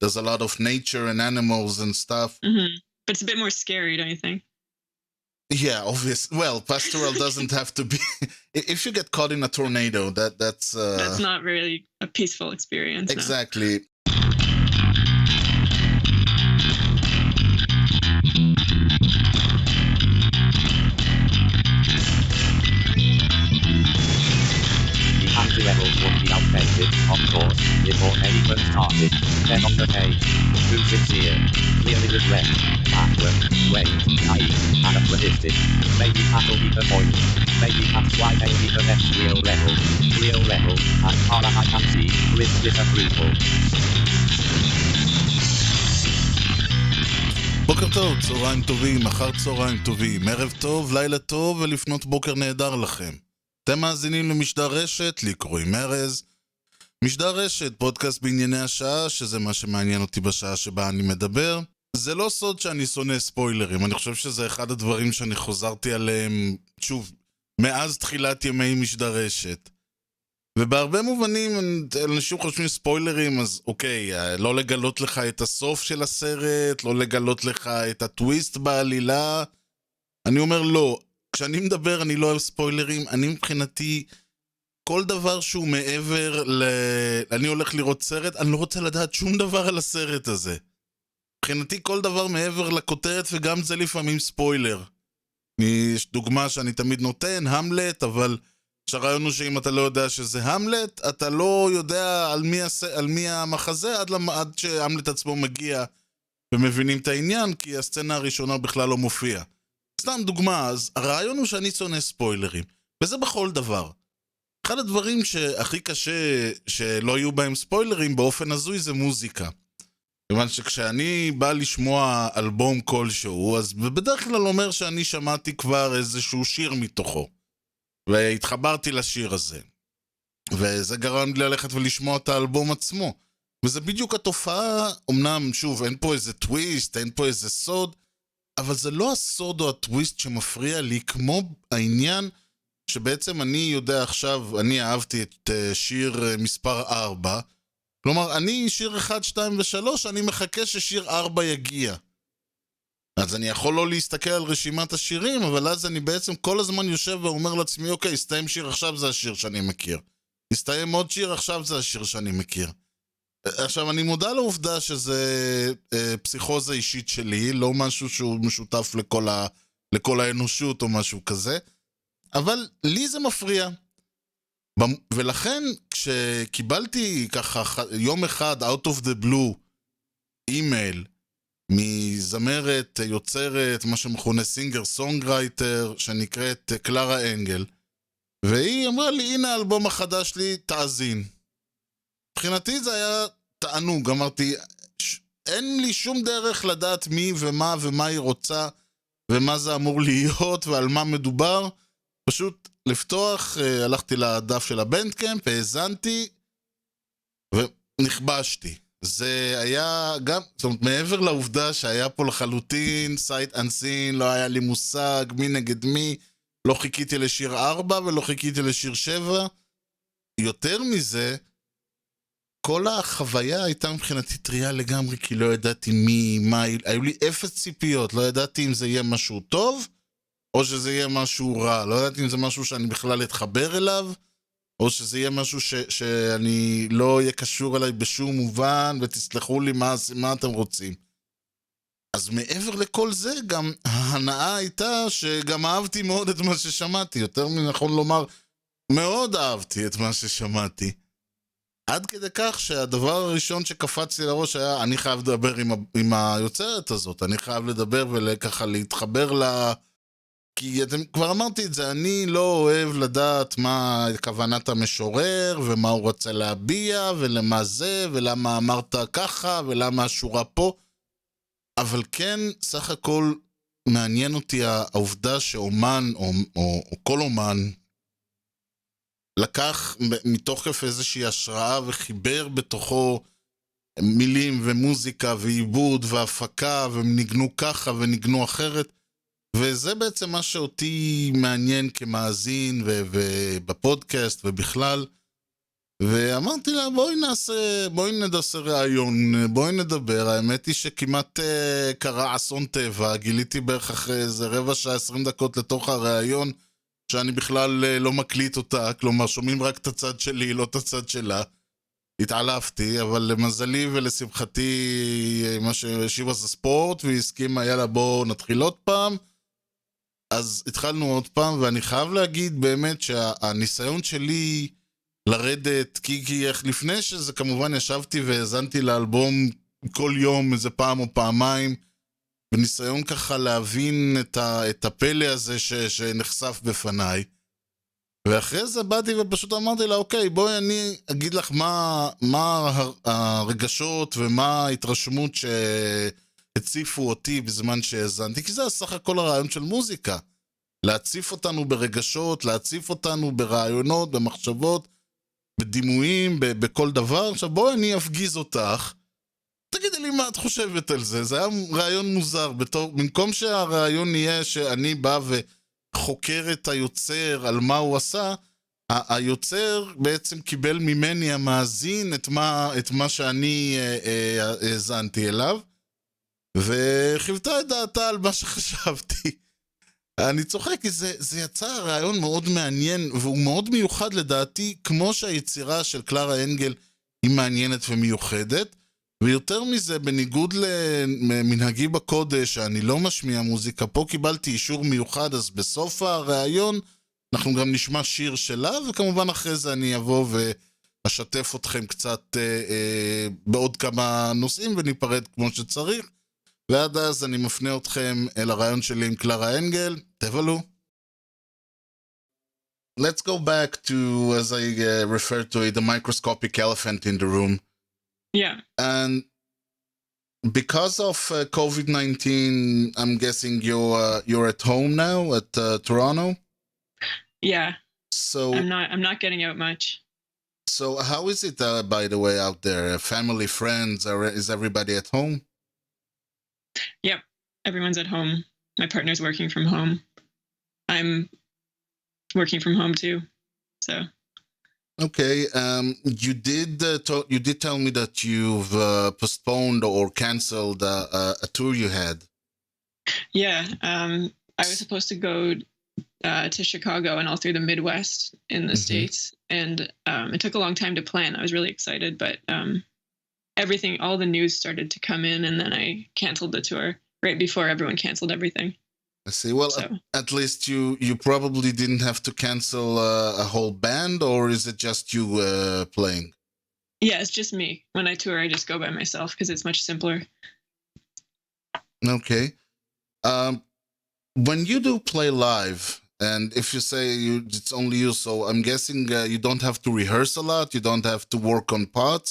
there's a lot of nature and animals and stuff. Mm-hmm. But it's a bit more scary, don't you think? Yeah, obvious. Well, pastoral doesn't have to be. If you get caught in a tornado, that's not really a peaceful experience. Exactly. No. The levels would be outdated, of course, before anyone started. Then on the page, too sincere, clearly regret, backward, wait, naive, anachronistic. Maybe that'll be the point. Maybe that's why they need the next real level, as far as I can see, with disapproval. בוקר טוב, צהריים טובים, אחר צהריים טובים, ערב טוב, לילה טוב ולפנות בוקר נהדר לכם. אתם מאזינים למשדר רשת, לי קוראים ארז. משדר רשת, פודקאסט בענייני השעה, שזה מה שמעניין אותי בשעה שבה אני מדבר. זה לא סוד שאני שונא ספוילרים, אני חושב שזה אחד הדברים שאני חוזרתי עליהם, שוב, מאז תחילת ימי משדר רשת. ובהרבה מובנים, אנשים חושבים ספוילרים, אז אוקיי, לא לגלות לך את הסוף של הסרט, לא לגלות לך את הטוויסט בעלילה. אני אומר לא. כשאני מדבר אני לא אוהב ספוילרים, אני מבחינתי כל דבר שהוא מעבר אני הולך לראות סרט, אני לא רוצה לדעת שום דבר על הסרט הזה. מבחינתי כל דבר מעבר לכותרת, וגם זה לפעמים ספוילר. יש דוגמה שאני תמיד נותן, המלט, אבל שהרעיון הוא שאם אתה לא יודע שזה המלט, אתה לא יודע על מי המחזה עד שהמלט עצמו מגיע ומבינים את העניין, כי הסצנה הראשונה בכלל לא מופיעה. סתם דוגמה, אז הרעיון הוא שאני שונא ספוילרים, וזה בכל דבר. אחד הדברים שהכי קשה שלא יהיו בהם ספוילרים באופן הזוי זה מוזיקה. כיוון שכשאני בא לשמוע אלבום כלשהו, אז בדרך כלל אומר שאני שמעתי כבר איזשהו שיר מתוכו, והתחברתי לשיר הזה. וזה גרם לי ללכת ולשמוע את האלבום עצמו. וזה בדיוק התופעה, אמנם שוב, אין פה איזה טוויסט, אין פה איזה סוד, אבל זה לא הסוד או הטוויסט שמפריע לי, כמו העניין שבעצם אני יודע עכשיו, אני אהבתי את שיר מספר 4, כלומר, אני שיר 1, 2 ו3, אני מחכה ששיר 4 יגיע. אז אני יכול לא להסתכל על רשימת השירים, אבל אז אני בעצם כל הזמן יושב ואומר לעצמי, אוקיי, הסתיים שיר, עכשיו זה השיר שאני מכיר. הסתיים עוד שיר, עכשיו זה השיר שאני מכיר. עכשיו, אני מודע לעובדה שזה פסיכוזה אישית שלי, לא משהו שהוא משותף לכל האנושות או משהו כזה, אבל לי זה מפריע. ולכן, כשקיבלתי ככה יום אחד, out of the blue, אימייל, מזמרת, יוצרת, מה שמכונה סינגר סונגרייטר, שנקראת קלרה אנגל, והיא אמרה לי, הנה האלבום החדש לי, תאזין. מבחינתי זה היה תענוג, אמרתי, אין לי שום דרך לדעת מי ומה היא רוצה, ומה זה אמור להיות, ועל מה מדובר, פשוט לפתוח, הלכתי לדף של הבנדקאמפ, האזנתי, ונכבשתי. זה היה גם, זאת אומרת, מעבר לעובדה שהיה פה לחלוטין, סייט אנסין, לא היה לי מושג, מי נגד מי, לא חיכיתי לשיר 4 ולא חיכיתי לשיר 7, יותר מזה, כל החוויה הייתה מבחינתי טריה לגמרי, כי לא ידעתי מה, היו לי אפס ציפיות, לא ידעתי אם זה יהיה משהו טוב, או שזה יהיה משהו רע, לא ידעתי אם זה משהו שאני בכלל אתחבר אליו, או שזה יהיה משהו שאני לא יהיה קשור אליי בשום מובן, ותסלחו לי מה אתם רוצים. אז מעבר לכל זה, גם ההנאה הייתה שגם אהבתי מאוד את מה ששמעתי, יותר מנכון לומר, מאוד אהבתי את מה ששמעתי. עד כדי כך שהדבר הראשון שקפצתי לראש היה, אני חייב לדבר עם היוצרת הזאת, אני חייב לדבר וככה להתחבר לה, כי אתם כבר אמרתי את זה, אני לא אוהב לדעת מה כוונת המשורר, ומה הוא רוצה להביע, ולמה זה, ולמה אמרת ככה, ולמה השורה פה, אבל כן, סך הכל מעניין אותי העובדה שאומן, או כל אומן, לקח מתוקף איזושהי השראה וחיבר בתוכו מילים ומוזיקה ועיבוד והפקה וניגנו ככה וניגנו אחרת, וזה בעצם מה שאותי מעניין כמאזין ובפודקאסט ובכלל, ואמרתי לה, בואי נעשה רעיון, בואי נדבר. האמת היא שכמעט קרה אסון טבע, גיליתי בערך אחרי איזה רבע שעה, 20 דקות לתוך הרעיון, שאני בכלל לא מקליט אותה, כלומר שומעים רק את הצד שלי, לא את הצד שלה. התעלפתי, אבל למזלי ולשמחתי, מה שהשיבה זה ספורט, והיא הסכימה, יאללה בואו נתחיל עוד פעם. אז התחלנו עוד פעם, ואני חייב להגיד באמת שהניסיון שלי לרדת, כי לפני שזה כמובן ישבתי והאזנתי לאלבום כל יום איזה פעם או פעמיים, בניסיון ככה להבין את הפלא הזה שנחשף בפניי. ואחרי זה באתי ופשוט אמרתי לה, אוקיי, בואי אני אגיד לך מה הרגשות ומה ההתרשמות שהציפו אותי בזמן שהאזנתי, כי זה סך הכל הרעיון של מוזיקה. להציף אותנו ברגשות, להציף אותנו ברעיונות, במחשבות, בדימויים, בכל דבר. עכשיו בואי אני אפגיז אותך, תגידי לי מה את חושבת על זה. זה היה רעיון מוזר, במקום שהרעיון יהיה שאני בא וחוקר את היוצר על מה הוא עשה, היוצר בעצם קיבל ממני המאזין את מה שאני האזנתי אליו, וחיוותה את דעתה על מה שחשבתי. אני צוחק, כי זה יצא רעיון מאוד מעניין, והוא מאוד מיוחד לדעתי, כמו שהיצירה של קלרה אנגל היא מעניינת ומיוחדת, ויותר מזה, בניגוד למנהגי בקודש, שאני לא משמיע מוזיקה, פה קיבלתי אישור מיוחד, אז בסוף הרעיון אנחנו גם נשמע שיר שלה, וכמובן אחרי זה אני אבוא ואשתף אתכם קצת בעוד כמה נושאים, וניפרד כמו שצריך. ועד אז אני מפנה אתכם אל הרעיון שלי עם קלרה אנגל, תבלו. Let's go back to, as I refer to it, the microscopic elephant in the room. Yeah. And because of COVID-19, I'm guessing you're at home now at Toronto? Yeah. So I'm not getting out much. So how is it, by the way, out there? Family, friends, is everybody at home? Yep. Everyone's at home. My partner's working from home. I'm working from home too. So. Okay. You did tell me that you've postponed or canceled a tour you had. Yeah. I was supposed to go to Chicago and all through the Midwest in the States. And it took a long time to plan. I was really excited, but all the news started to come in, and then I canceled the tour right before everyone canceled everything. I see. Well, So. at least you probably didn't have to cancel a whole band, or is it just you playing? Yeah, it's just me. When I tour, I just go by myself because it's much simpler. Okay. When you do play live, and if you say it's only you, so I'm guessing you don't have to rehearse a lot, you don't have to work on parts.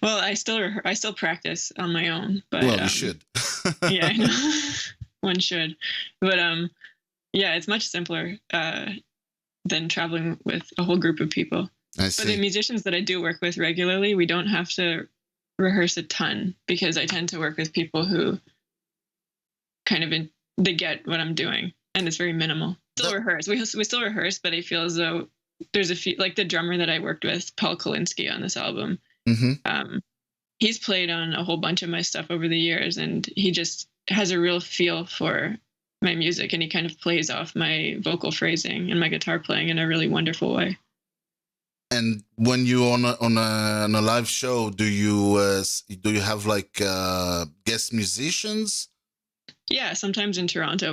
Well, I still practice on my own, but Well, you should. yeah, I know. One should, but yeah, it's much simpler than traveling with a whole group of people. I But the see. musicians that I do work with regularly, we don't have to rehearse a ton because I tend to work with people who kind of they get what I'm doing, and it's very minimal. Still rehearse. We still rehearse, but I feel as though there's a few, like the drummer that I worked with, Paul Kolinsky, on this album. He's played on a whole bunch of my stuff over the years, and he just has a real feel for my music, and he kind of plays off my vocal phrasing and my guitar playing in a really wonderful way. And when you on a live show, do you have like guest musicians? Yeah, sometimes in Toronto,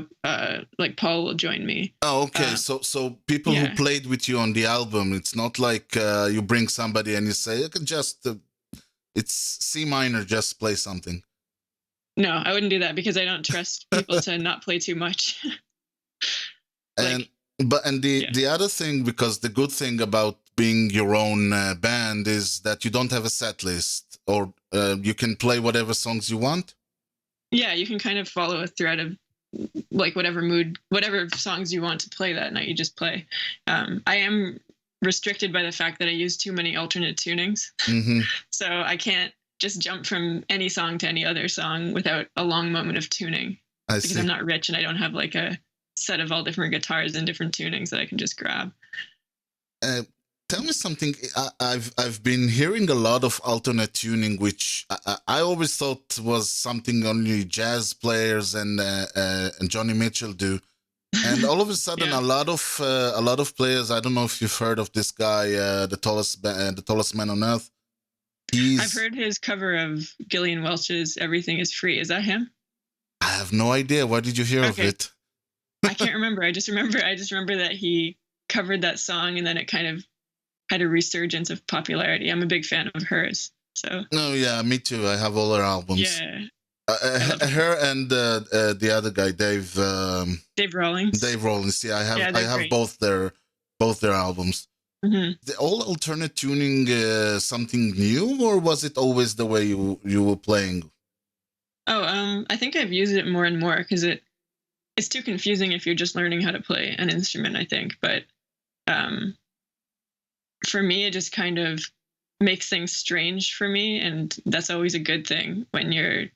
like Paul will join me. Oh, okay. So people yeah. who played with you on the album, it's not like you bring somebody and you say, "Okay, just it's C minor, just play something." No, I wouldn't do that because I don't trust people to not play too much. And the other thing, because the good thing about being your own band is that you don't have a set list, or you can play whatever songs you want. Yeah, you can kind of follow a thread of like whatever songs you want to play that night, you just play. I am restricted by the fact that I use too many alternate tunings. So I can't just jump from any song to any other song without a long moment of tuning. Because I'm not rich and I don't have like a set of all different guitars and different tunings that I can just grab. tell me something. I've been hearing a lot of alternate tuning, which I always thought was something only jazz players and Johnny Mitchell do. And all of a sudden, Yeah. a lot of players. I don't know if you've heard of this guy, the tallest man on earth. I've heard his cover of Gillian Welch's "Everything Is Free." Is that him? I have no idea. Why did you hear of Okay. it? I can't remember. I just remember that he covered that song, and then it kind of had a resurgence of popularity. I'm a big fan of hers. So No, yeah, me too. I have all her albums. yeah, Her and the other guy, Dave Rawlings. Dave Rollins. Yeah, I they're have great. both their albums. Mhm. The all alternate tuning something new, or was it always the way you were playing? Oh, I think I've used it more and more because it's too confusing if you're just learning how to play an instrument, I think. But for me, it just kind of makes things strange for me, and that's always a good thing when you're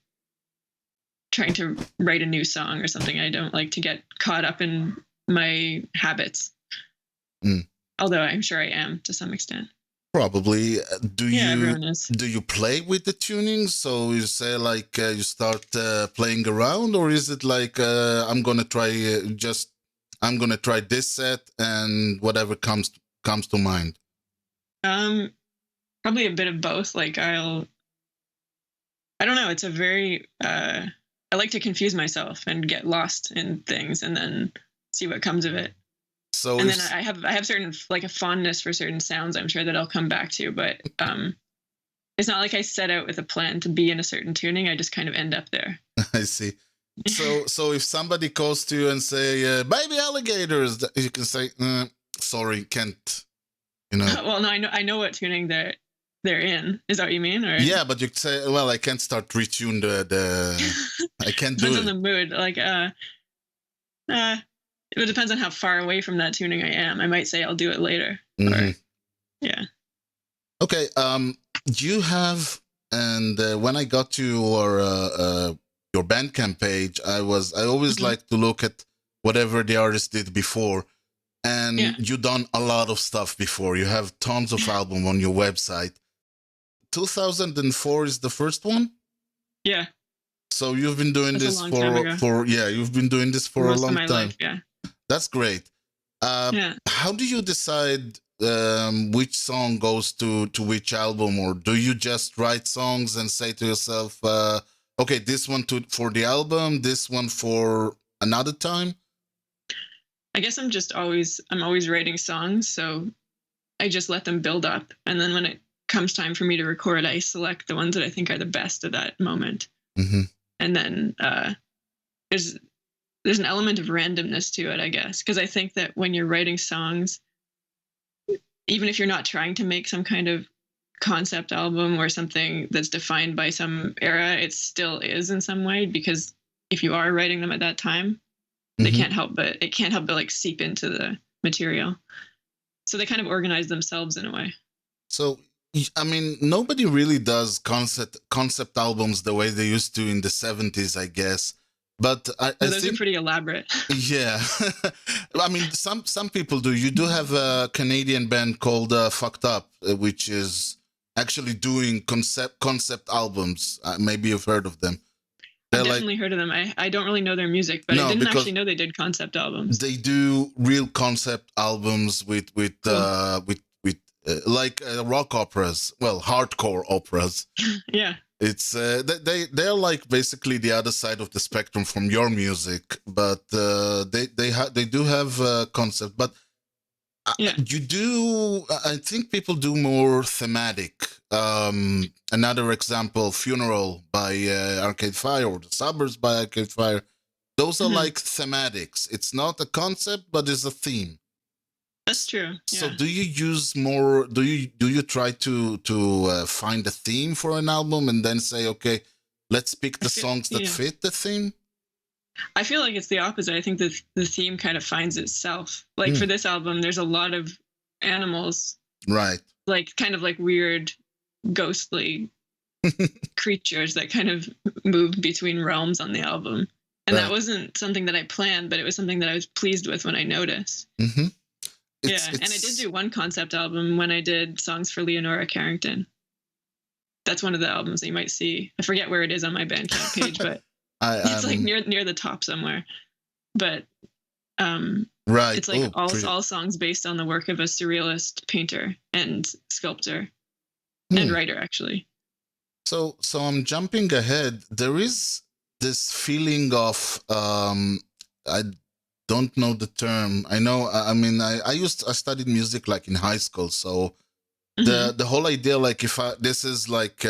trying to write a new song or something. I don't like to get caught up in my habits. Mm. Although I'm sure I am to some extent. Probably. Everyone is. Do you play with the tuning? So you say like you start playing around, or is it like I'm gonna try this set and whatever comes to mind? Probably a bit of both. Like I don't know. It's a very I like to confuse myself and get lost in things and then see what comes of it. So and then I have certain like a fondness for certain sounds. I'm sure that I'll come back to, but it's not like I set out with a plan to be in a certain tuning. I just kind of end up there. I see. So if somebody calls to you and say baby alligators, you can say sorry, can't. You know. Well, no, I know what tuning they're in. Is that what you mean? Or Yeah, but you could say, well, I can't start retune the I can't do depends it. on the mood. Like it depends on how far away from that tuning I am. I might say I'll do it later. Mhm. Or, yeah. Okay. You have, and when I got to your Bandcamp page, I always like to look at whatever the artist did before, and you done a lot of stuff before. You have tons of album on your website. 2004 is the first one. Yeah. So you've been doing That's a this long time ago. you've been doing this for Most a long of my time. life, yeah. That's great. Yeah. How do you decide which song goes to which album, or do you just write songs and say to yourself, okay, this one for the album, this one for another time? I guess I'm always writing songs, so I just let them build up, and then when it comes time for me to record, I select the ones that I think are the best at that moment. Mm-hmm. And then there's an element of randomness to it, I guess, because I think that when you're writing songs, even if you're not trying to make some kind of concept album or something that's defined by some era, it still is in some way, because if you are writing them at that time, it can't help but like seep into the material. So they kind of organize themselves in a way. So, I mean, nobody really does concept albums the way they used to in the 70s, I guess. But I Those think are pretty elaborate. Yeah. I mean, some people do. You do have a Canadian band called Fucked Up, which is actually doing concept albums. Maybe you've heard of them. I've definitely heard of them. I don't really know their music, but I didn't actually know they did concept albums. They do real concept albums with like rock operas, well, hardcore operas. Yeah. It's they're like basically the other side of the spectrum from your music, but they do have concept. But you do, I think people do more thematic. Another example, Funeral by Arcade Fire, or The Suburbs by Arcade Fire. Those are like thematics. It's not a concept, but it's a theme. That's true. Yeah. So do you use more, do you try to find a theme for an album and then say, okay, let's pick the songs that fit the theme? I feel like it's the opposite. I think that the theme kind of finds itself. Like for this album, there's a lot of animals. Right. Like kind of like weird, ghostly creatures that kind of moved between realms on the album. And that wasn't something that I planned, but it was something that I was pleased with when I noticed. Mm-hmm. And I did do one concept album when I did songs for Leonora Carrington. That's one of the albums that you might see. I forget where it is on my Bandcamp page, but it's like near the top somewhere. But right, it's like all songs based on the work of a surrealist painter and sculptor and writer, actually. So I'm jumping ahead. There is this feeling of I don't know the term. I know. I mean, I studied music like in high school, so. The whole idea, like this is like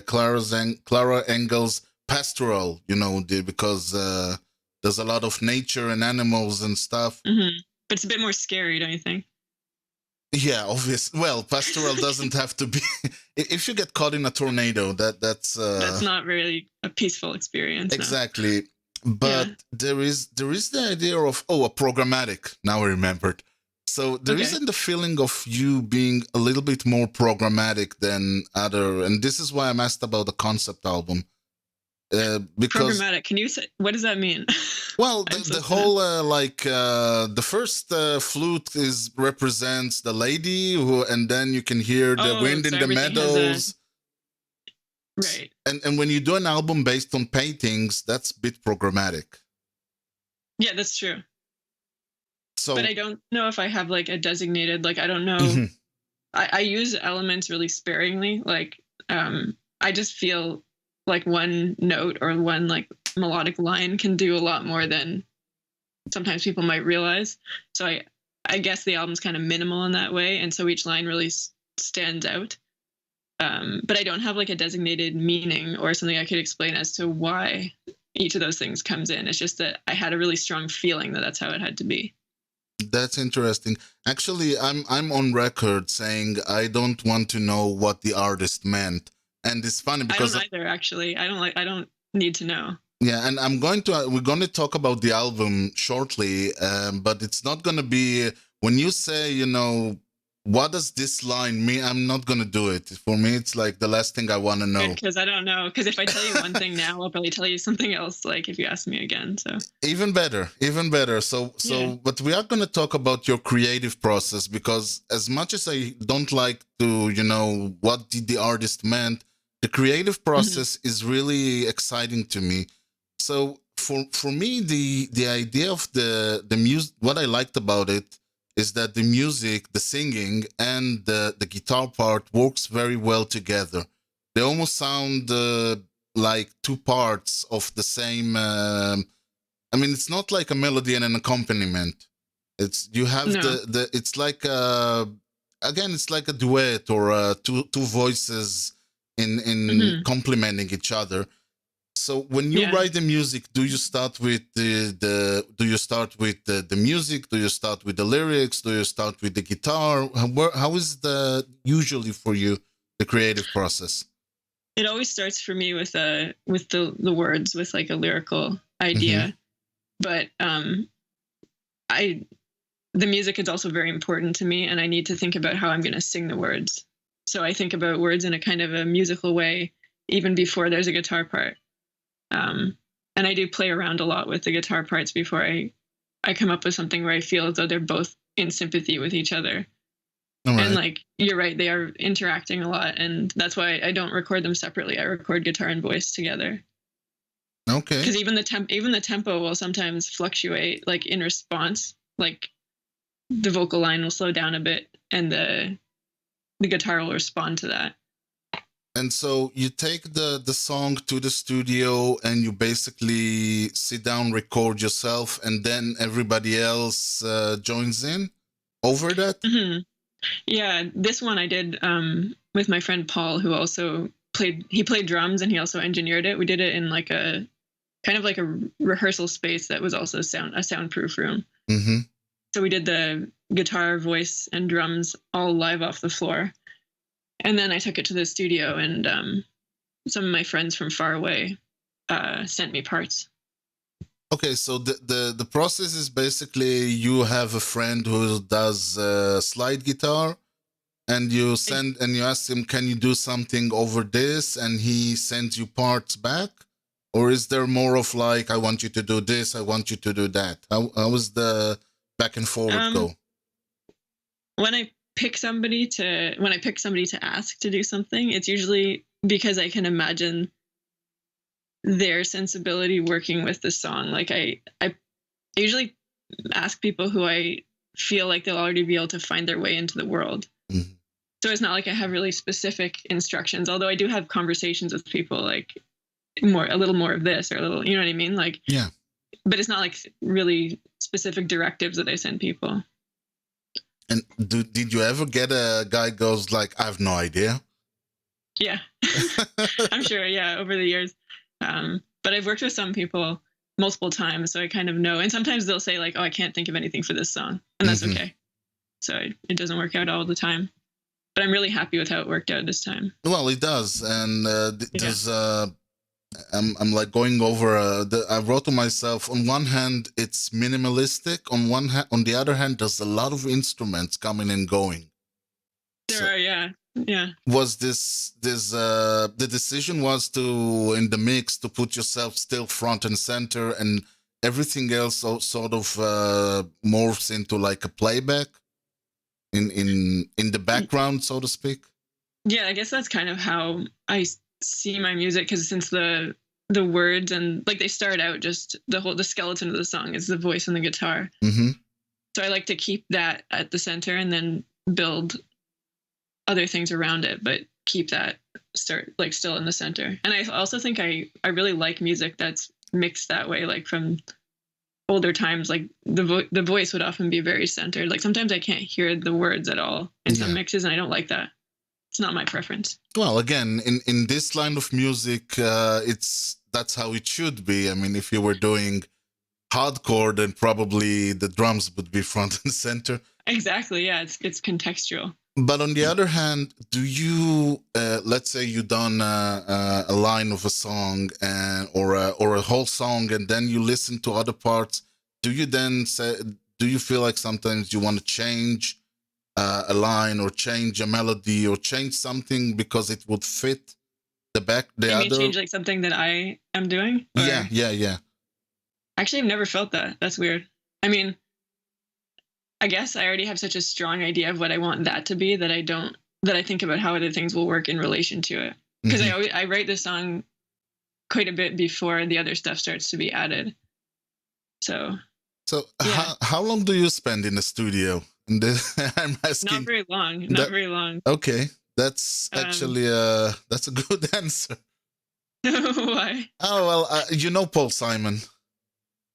Clara Engel's pastoral, because there's a lot of nature and animals and stuff. But it's a bit more scary, don't you think? Yeah, obviously. Well, pastoral doesn't have to be. If you get caught in a tornado, that's not really a peaceful experience. Exactly, but there is the idea of a programmatic. Now I remembered. So there isn't the feeling of you being a little bit more programmatic than other, and this is why I'm asked about the concept album. Because programmatic, can you say, what does that mean? Well, the whole the first flute represents the lady and then you can hear the wind in the meadows. Right. And when you do an album based on paintings, that's a bit programmatic. Yeah, that's true. So, but I don't know if I have like a designated, like, I don't know. I use elements really sparingly. Like, I just feel like one note or one like melodic line can do a lot more than sometimes people might realize. So I guess the album's kind of minimal in that way. And so each line really stands out. But I don't have like a designated meaning or something I could explain as to why each of those things comes in. It's just that I had a really strong feeling that that's how it had to be. That's interesting. Actually, I'm on record saying I don't want to know what the artist meant, and it's funny because I don't either. Actually, I don't need to know. Yeah, and we're going to talk about the album shortly, but it's not going to be when you say, what does this line mean? I'm not going to do it. For me, it's like the last thing I want to know. Because I don't know. Because if I tell you one thing now, I'll probably tell you something else, like if you ask me again. So even better. So, but we are going to talk about your creative process, because as much as I don't like to, what did the artist meant, the creative process is really exciting to me. So for me, the idea of the music, what I liked about it, is that the music, the singing, and the guitar part works very well together. They almost sound like two parts of the same. It's not like a melody and an accompaniment. It's it's like it's like a duet or two voices in complementing each other. So when you write the music, do you start with the music? Do you start with the lyrics? Do you start with the guitar? How is usually for you the creative process? It always starts for me with the words, with like a lyrical idea. But the music is also very important to me, and I need to think about how I'm going to sing the words. So I think about words in a kind of a musical way, even before there's a guitar part. And I do play around a lot with the guitar parts before I come up with something where I feel as though they're both in sympathy with each other. Right. And like, you're right, they are interacting a lot, and that's why I don't record them separately. I record guitar and voice together. Okay. Because even the tempo will sometimes fluctuate, like in response. Like the vocal line will slow down a bit, and the guitar will respond to that. And so you take the song to the studio and you basically sit down, record yourself, and then everybody else joins in over that? Yeah, this one I did with my friend Paul, who also played drums, and he also engineered it. We did it in like a kind of like a rehearsal space that was also a soundproof room. So we did the guitar, voice, and drums all live off the floor. And then I took it to the studio, and some of my friends from far away sent me parts. Okay, so the process is basically you have a friend who does slide guitar, and you ask him, can you do something over this? And he sends you parts back? Or is there more of like, I want you to do this, I want you to do that? How is the back and forward go? when I pick somebody to ask to do something, it's usually because I can imagine their sensibility working with the song. Like I usually ask people who I feel like they'll already be able to find their way into the world. Mm-hmm. So it's not like I have really specific instructions, although I do have conversations with people like a little more of this or a little, you know what I mean? Like, Yeah. But it's not like really specific directives that I send people. And did you ever get a guy goes like, I have no idea? Yeah, I'm sure. Yeah, over the years. But I've worked with some people multiple times, so I kind of know. And sometimes they'll say like, oh, I can't think of anything for this song. And that's okay. So it doesn't work out all the time. But I'm really happy with how it worked out this time. Well, it does. And there's, I'm like going over, I wrote to myself, on one hand, it's minimalistic. On the other hand, there's a lot of instruments coming and going. There are, yeah. Yeah. Was the decision was to, in the mix, to put yourself still front and center, and everything else sort of morphs into like a playback in the background, so to speak? Yeah, I guess that's kind of how I see my music, because since the words and like they start out just the skeleton of the song is the voice and the guitar. Mm-hmm. So I like to keep that at the center and then build other things around it, but keep that still in the center. And I also think I really like music that's mixed that way, like from older times, like the voice would often be very centered. Like sometimes I can't hear the words at all in some mixes, and I don't like that. It's not my preference. Well, again, in this line of music, that's how it should be. I mean, if you were doing hardcore, then probably the drums would be front and center. Exactly. Yeah, it's contextual. But on the other hand, do you, let's say you done a line of a song or a whole song, and then you listen to other parts? Do you then do you feel like sometimes you want to change a line or change a melody or change something because it would fit the other? Change like something that I am doing? Or? Yeah. Actually, I've never felt that. That's weird. I mean, I guess I already have such a strong idea of what I want that to be that I think about how other things will work in relation to it. Because I write the song quite a bit before the other stuff starts to be added. So yeah. How long do you spend in the studio? I'm asking. Not very long. Not very long. Okay, that's actually that's a good answer. Why? Oh well, you know Paul Simon.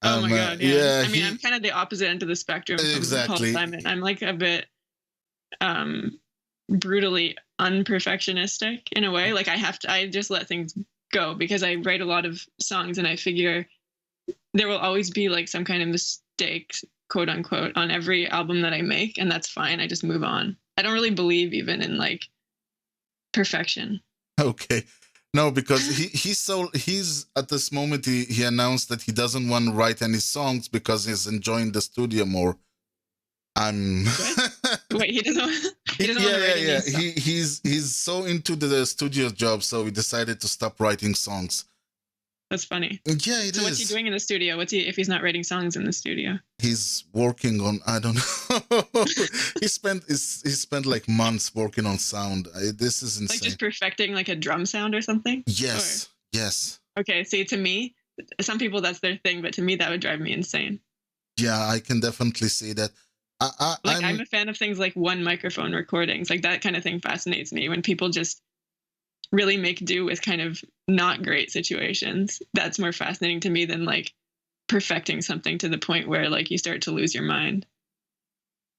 Oh my God! Yeah. I mean, I'm kind of the opposite end of the spectrum from exactly. Paul Simon. I'm like a bit brutally unperfectionistic in a way. Like I just let things go because I write a lot of songs and I figure there will always be like some kind of mistakes, quote unquote, on every album that I make, and that's fine. I just move on. I don't really believe even in like perfection. Okay. No, because he's at this moment he announced that he doesn't want to write any songs because he's enjoying the studio more. Wait, he doesn't want to write any songs. He's so into the studio job, so he decided to stop writing songs. That's funny. Yeah, it is. So what's he doing in the studio? If he's not writing songs in the studio? He's working on, I don't know. he spent like months working on sound. This is insane. Like just perfecting like a drum sound or something? Yes. Yes. Okay, see, to me, some people that's their thing, but to me that would drive me insane. Yeah, I can definitely see that. I'm a fan of things like one microphone recordings. Like that kind of thing fascinates me. When people just really make do with kind of not great situations, that's more fascinating to me than like perfecting something to the point where like you start to lose your mind.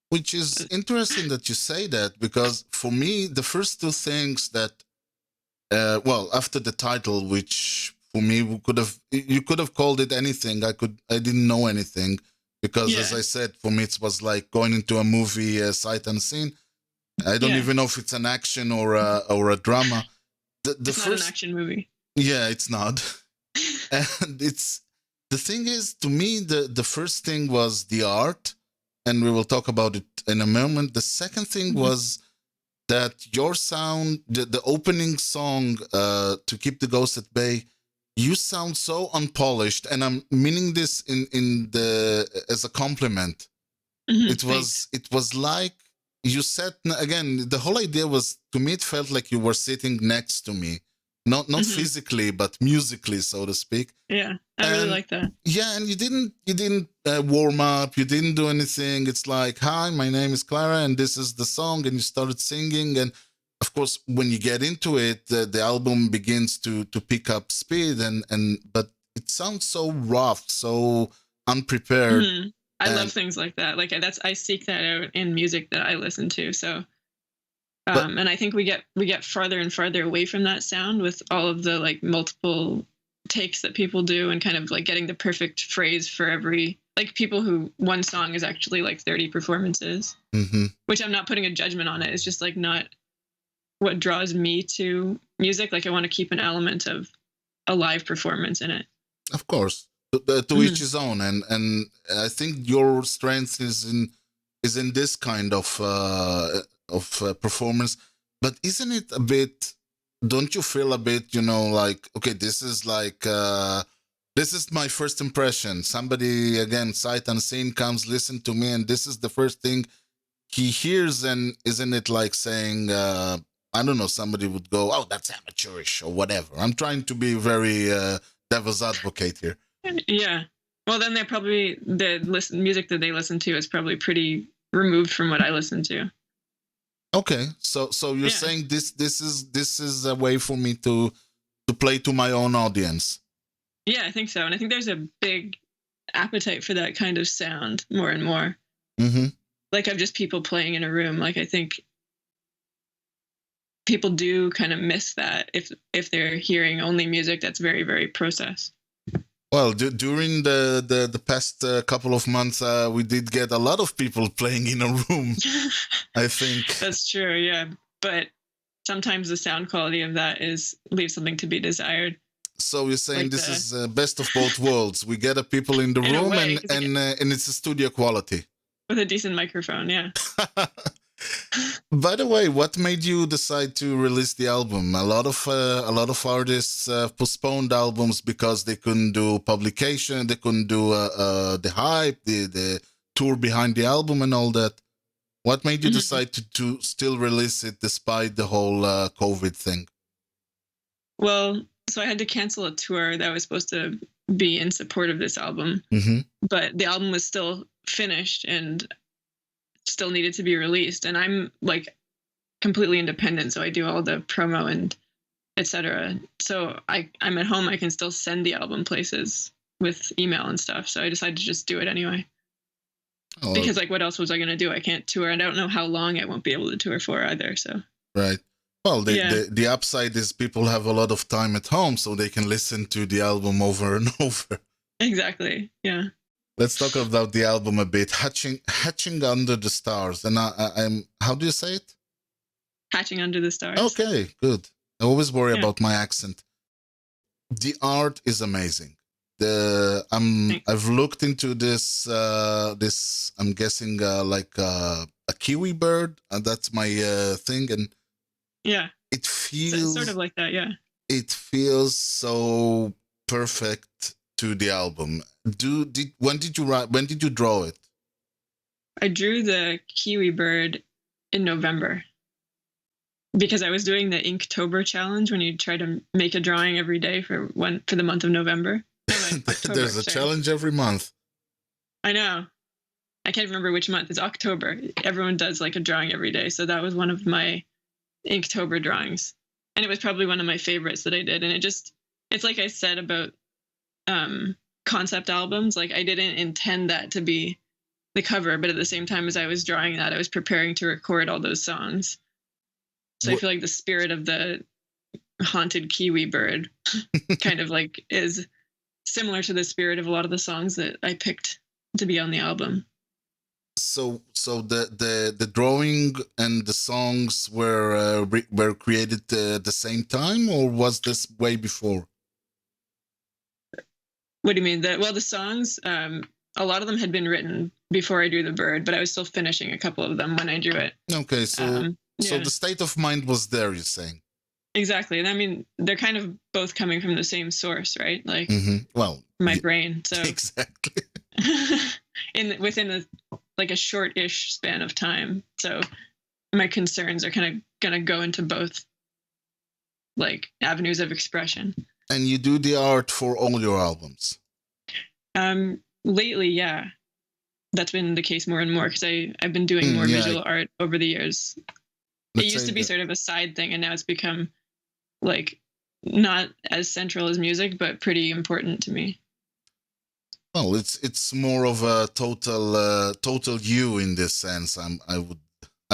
Which is interesting that you say that, because for me the first two things that after the title, which for me you could have called it anything. I didn't know anything because as I said, for me it was like going into a movie sight unseen. I don't even know if it's an action or a drama. It's not an action movie. Yeah, it's not. And the thing is, to me, the first thing was the art, and we will talk about it in a moment. The second thing was that your sound, the opening song, To Keep the Ghost at Bay, you sound so unpolished, and I'm meaning this as a compliment. It was like you said again, the whole idea was, to me, it felt like you were sitting next to me, not physically, but musically, so to speak. Yeah, I really like that. Yeah, and you didn't warm up, you didn't do anything. It's like, hi, my name is Clara, and this is the song, and you started singing. And of course, when you get into it, the album begins to pick up speed, but it sounds so rough, so unprepared. Mm-hmm. I love things like that. Like I seek that out in music that I listen to. So, and I think we get farther and farther away from that sound with all of the like multiple takes that people do, and kind of like getting the perfect phrase for every, like people who one song is actually like 30 performances, which I'm not putting a judgment on it. It's just like not what draws me to music. Like I want to keep an element of a live performance in it. Of course. To each his own, and I think your strength is in this kind of performance. But isn't it a bit? Don't you feel a bit, like, okay, this is my first impression. Somebody, again, sight unseen, comes listen to me, and this is the first thing he hears, and isn't it like saying, I don't know, somebody would go, oh, that's amateurish or whatever. I'm trying to be very devil's advocate here. Yeah. Well, then they're probably music that they listen to is probably pretty removed from what I listen to. Okay, so you're saying this is a way for me to play to my own audience. Yeah, I think so, and I think there's a big appetite for that kind of sound more and more. Like of just people playing in a room. Like I think people do kind of miss that if they're hearing only music that's very, very processed. Well, during the past couple of months, we did get a lot of people playing in a room, I think. That's true, yeah. But sometimes the sound quality of that leaves something to be desired. So you're saying like this is best of both worlds. We get people in the room, and it's a studio quality. With a decent microphone, yeah. By the way, what made you decide to release the album? A lot of artists postponed albums because they couldn't do publication, they couldn't do the hype, the tour behind the album, and all that. What made you decide to still release it despite the whole COVID thing? Well, so I had to cancel a tour that was supposed to be in support of this album, but the album was still finished and still needed to be released, and I'm like completely independent, so I do all the promo and etc. So I'm at home, I can still send the album places with email and stuff, so I decided to just do it anyway. Because like what else was I going to do? I can't tour, and I don't know how long I won't be able to tour for either, so right. Well, the upside is people have a lot of time at home, so they can listen to the album over and over. Exactly, yeah. Let's talk about the album a bit. Hatching Under the Stars. And I'm how do you say it? Hatching Under the Stars. Okay, good. I always worry about my accent. The art is amazing. I've looked into this. I'm guessing like a Kiwi Bird, and that's my thing. And yeah, it feels sort of like that. Yeah, it feels so perfect to the album. When did you draw it? I drew the Kiwi Bird in November because I was doing the Inktober challenge, when you try to make a drawing every day for the month of November. There's a challenge every month. I know. I can't remember which month. It's October. Everyone does like a drawing every day. So that was one of my Inktober drawings. And it was probably one of my favorites that I did. And it's like I said about concept albums. Like I didn't intend that to be the cover, but at the same time as I was drawing that, I was preparing to record all those songs. So I feel like the spirit of the haunted Kiwi Bird kind of like is similar to the spirit of a lot of the songs that I picked to be on the album. So the drawing and the songs were created at the same time, or was this way before? What do you mean? The songs, a lot of them had been written before I drew the bird, but I was still finishing a couple of them when I drew it. Okay, so the state of mind was there, you're saying? Exactly. And I mean, they're kind of both coming from the same source, right? Like, well, my brain. So exactly. within a short-ish span of time. So my concerns are kind of gonna go into both like avenues of expression. And you do the art for all your albums? Lately, yeah, that's been the case more and more because I've been doing more visual art over the years. It used to be sort of a side thing, and now it's become like not as central as music, but pretty important to me. Well, it's more of a total you in this sense. I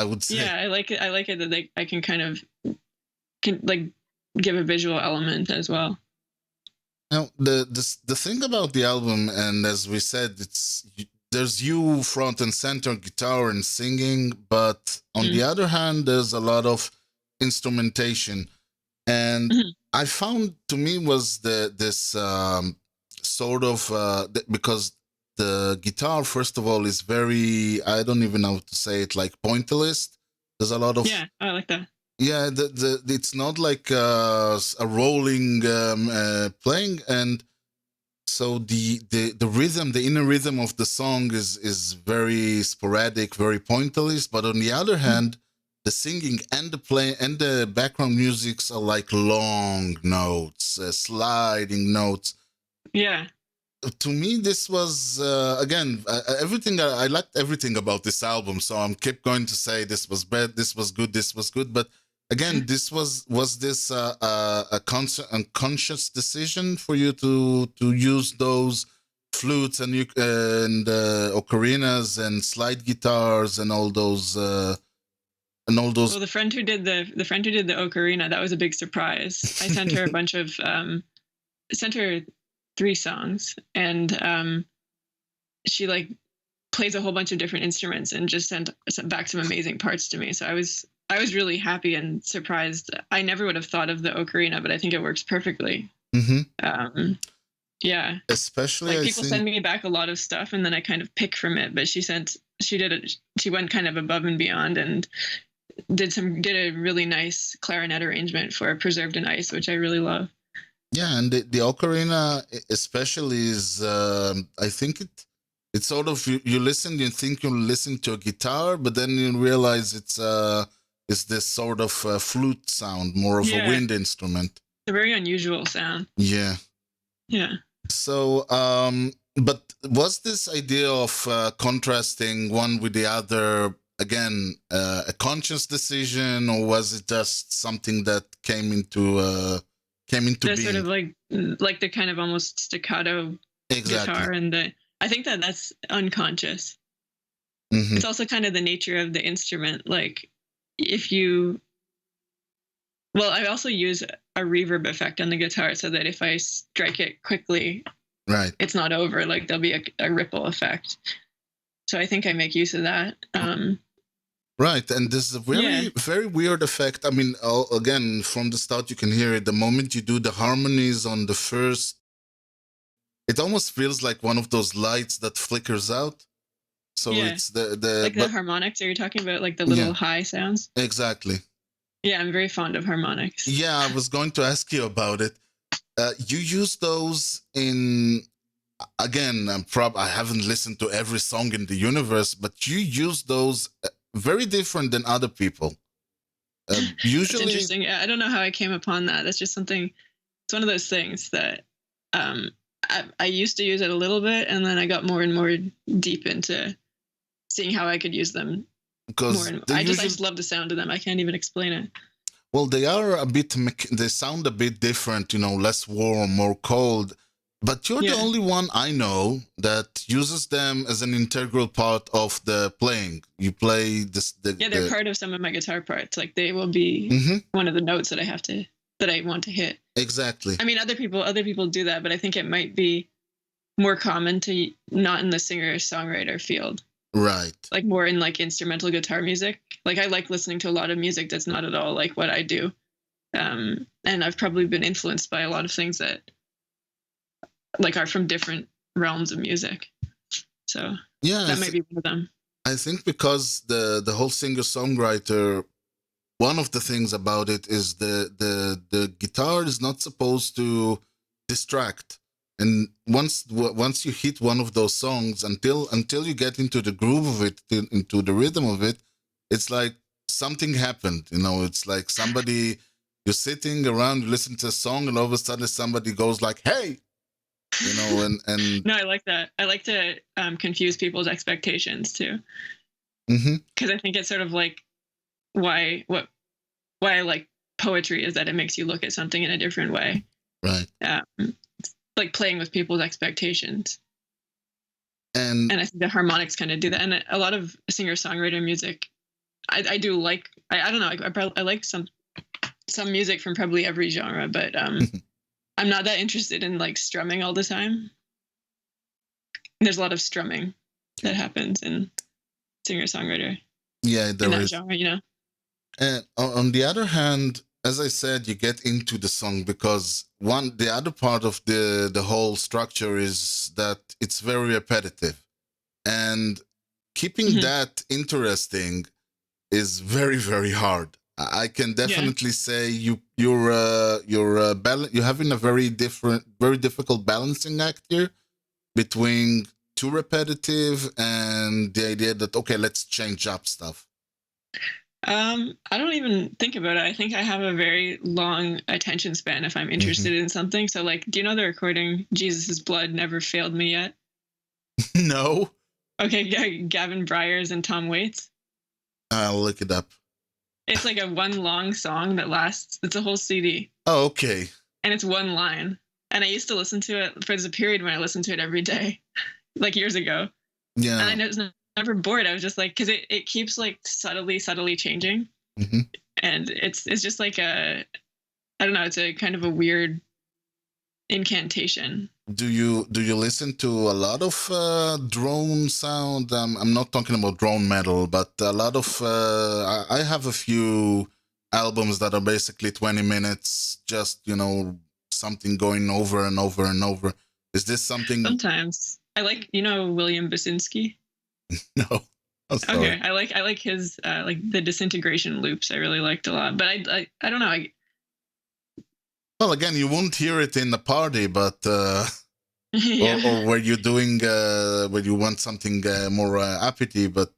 would say. Yeah, I like it that I can kind of like give a visual element as well. Now, the thing about the album, and as we said, there's you front and center, guitar and singing, but on the other hand, there's a lot of instrumentation. And I found, to me, was this sort of, because the guitar, first of all, is very, I don't even know how to say it, like pointillist. There's a lot of... Yeah, I like that. Yeah, it's not like a rolling playing, and so the rhythm, the inner rhythm of the song is very sporadic, very pointillist. But on the other hand, the singing and the play and the background musics are like long notes, sliding notes. Yeah. To me, this was again everything. I liked everything about this album, so I'm kept going to say this was bad, this was good, this was good, but. Again, this was this a conscious decision for you to use those flutes and ocarinas and slide guitars and all those. Well, the friend who did the ocarina, that was a big surprise. I sent her a bunch of sent her 3 songs, and she like plays a whole bunch of different instruments and just sent back some amazing parts to me. So I was really happy and surprised. I never would have thought of the ocarina, but I think it works perfectly. Yeah. Especially like people send me back a lot of stuff and then I kind of pick from it, but she went kind of above and beyond and did a really nice clarinet arrangement for Preserved in Ice, which I really love. Yeah, and the ocarina especially is, I think it's sort of, you listen, you think you listen to a guitar, but then you realize it's this sort of flute sound, more of a wind instrument. It's a very unusual sound. Yeah. Yeah. So, but was this idea of contrasting one with the other, again, a conscious decision, or was it just something that came into being? Sort of like the kind of almost staccato guitar, and I think that's unconscious. It's also kind of the nature of the instrument. Like I also use a reverb effect on the guitar so that if I strike it quickly, right, it's not over. Like there'll be a ripple effect. So I think I make use of that. Right, and this is a very weird effect. I mean, again, from the start you can hear it. The moment you do the harmonies on the first, it almost feels like one of those lights that flickers out. So it's the harmonics. Are you talking about like the little high sounds? Exactly. Yeah, I'm very fond of harmonics. Yeah, I was going to ask you about it. You use those in, again, I haven't listened to every song in the universe, but you use those very different than other people. Usually, that's interesting. Yeah, I don't know how I came upon that. That's just something. It's one of those things that I used to use it a little bit, and then I got more and more deep into seeing how I could use them more. I just love the sound of them. I can't even explain it. Well, they are they sound a bit different, less warm, more cold. But you're the only one I know that uses them as an integral part of the playing. You play this. They're part of some of my guitar parts. Like they will be one of the notes that I want to hit. Exactly. I mean, other people do that, but I think it might be more common to not in the singer-songwriter field. Right. Like more in like instrumental guitar music. Like I like listening to a lot of music that's not at all like what I do. And I've probably been influenced by a lot of things that like are from different realms of music. So that might be one of them. I think because the whole singer-songwriter, one of the things about it is the guitar is not supposed to distract. And once you hit one of those songs, until you get into the groove of it, into the rhythm of it, it's like something happened. You know, it's like somebody, you're sitting around, you listen to a song, and all of a sudden somebody goes like, "Hey," you know, and No, I like that. I like to confuse people's expectations too, Mhm. because I think it's sort of like why I like poetry is that it makes you look at something in a different way. Right. Like playing with people's expectations. And I think the harmonics kind of do that. And a lot of singer-songwriter music, I do like, I don't know, I like some music from probably every genre, but I'm not that interested in like strumming all the time. There's a lot of strumming that happens in singer-songwriter yeah, in there that is. genre, you know? And on the other hand, as I said, you get into the song because the other part of the whole structure is that it's very repetitive, and keeping Mhm. that interesting is very, very hard. I can definitely say you're having a very difficult balancing act here between too repetitive and the idea that okay, let's change up stuff. I don't even think about it. I think I have a very long attention span if I'm interested in something. So like, do you know the recording "Jesus' Blood Never Failed Me Yet"? No, Okay, Gavin Bryars and Tom Waits. I'll look it up. It's like a one long song that lasts. It's a whole CD, Oh, okay. and it's one line. And I used to listen to it. There's a period when I listened to it every day, like years ago. Yeah. And I was never bored. I was just like, because it keeps like subtly changing, hmm and it's just like I don't know. It's a kind of a weird incantation. Do you listen to a lot of drone sound? I'm not talking about drone metal, but a lot of I have a few albums that are basically 20 minutes, just something going over and over and over. Is this something? Sometimes I like, William Basinski. No. Oh, sorry. Okay, I like his like the disintegration loops. I really liked a lot, but I don't know. Well, again, you won't hear it in the party, but Yeah. or where you're doing where you want something more uppity, but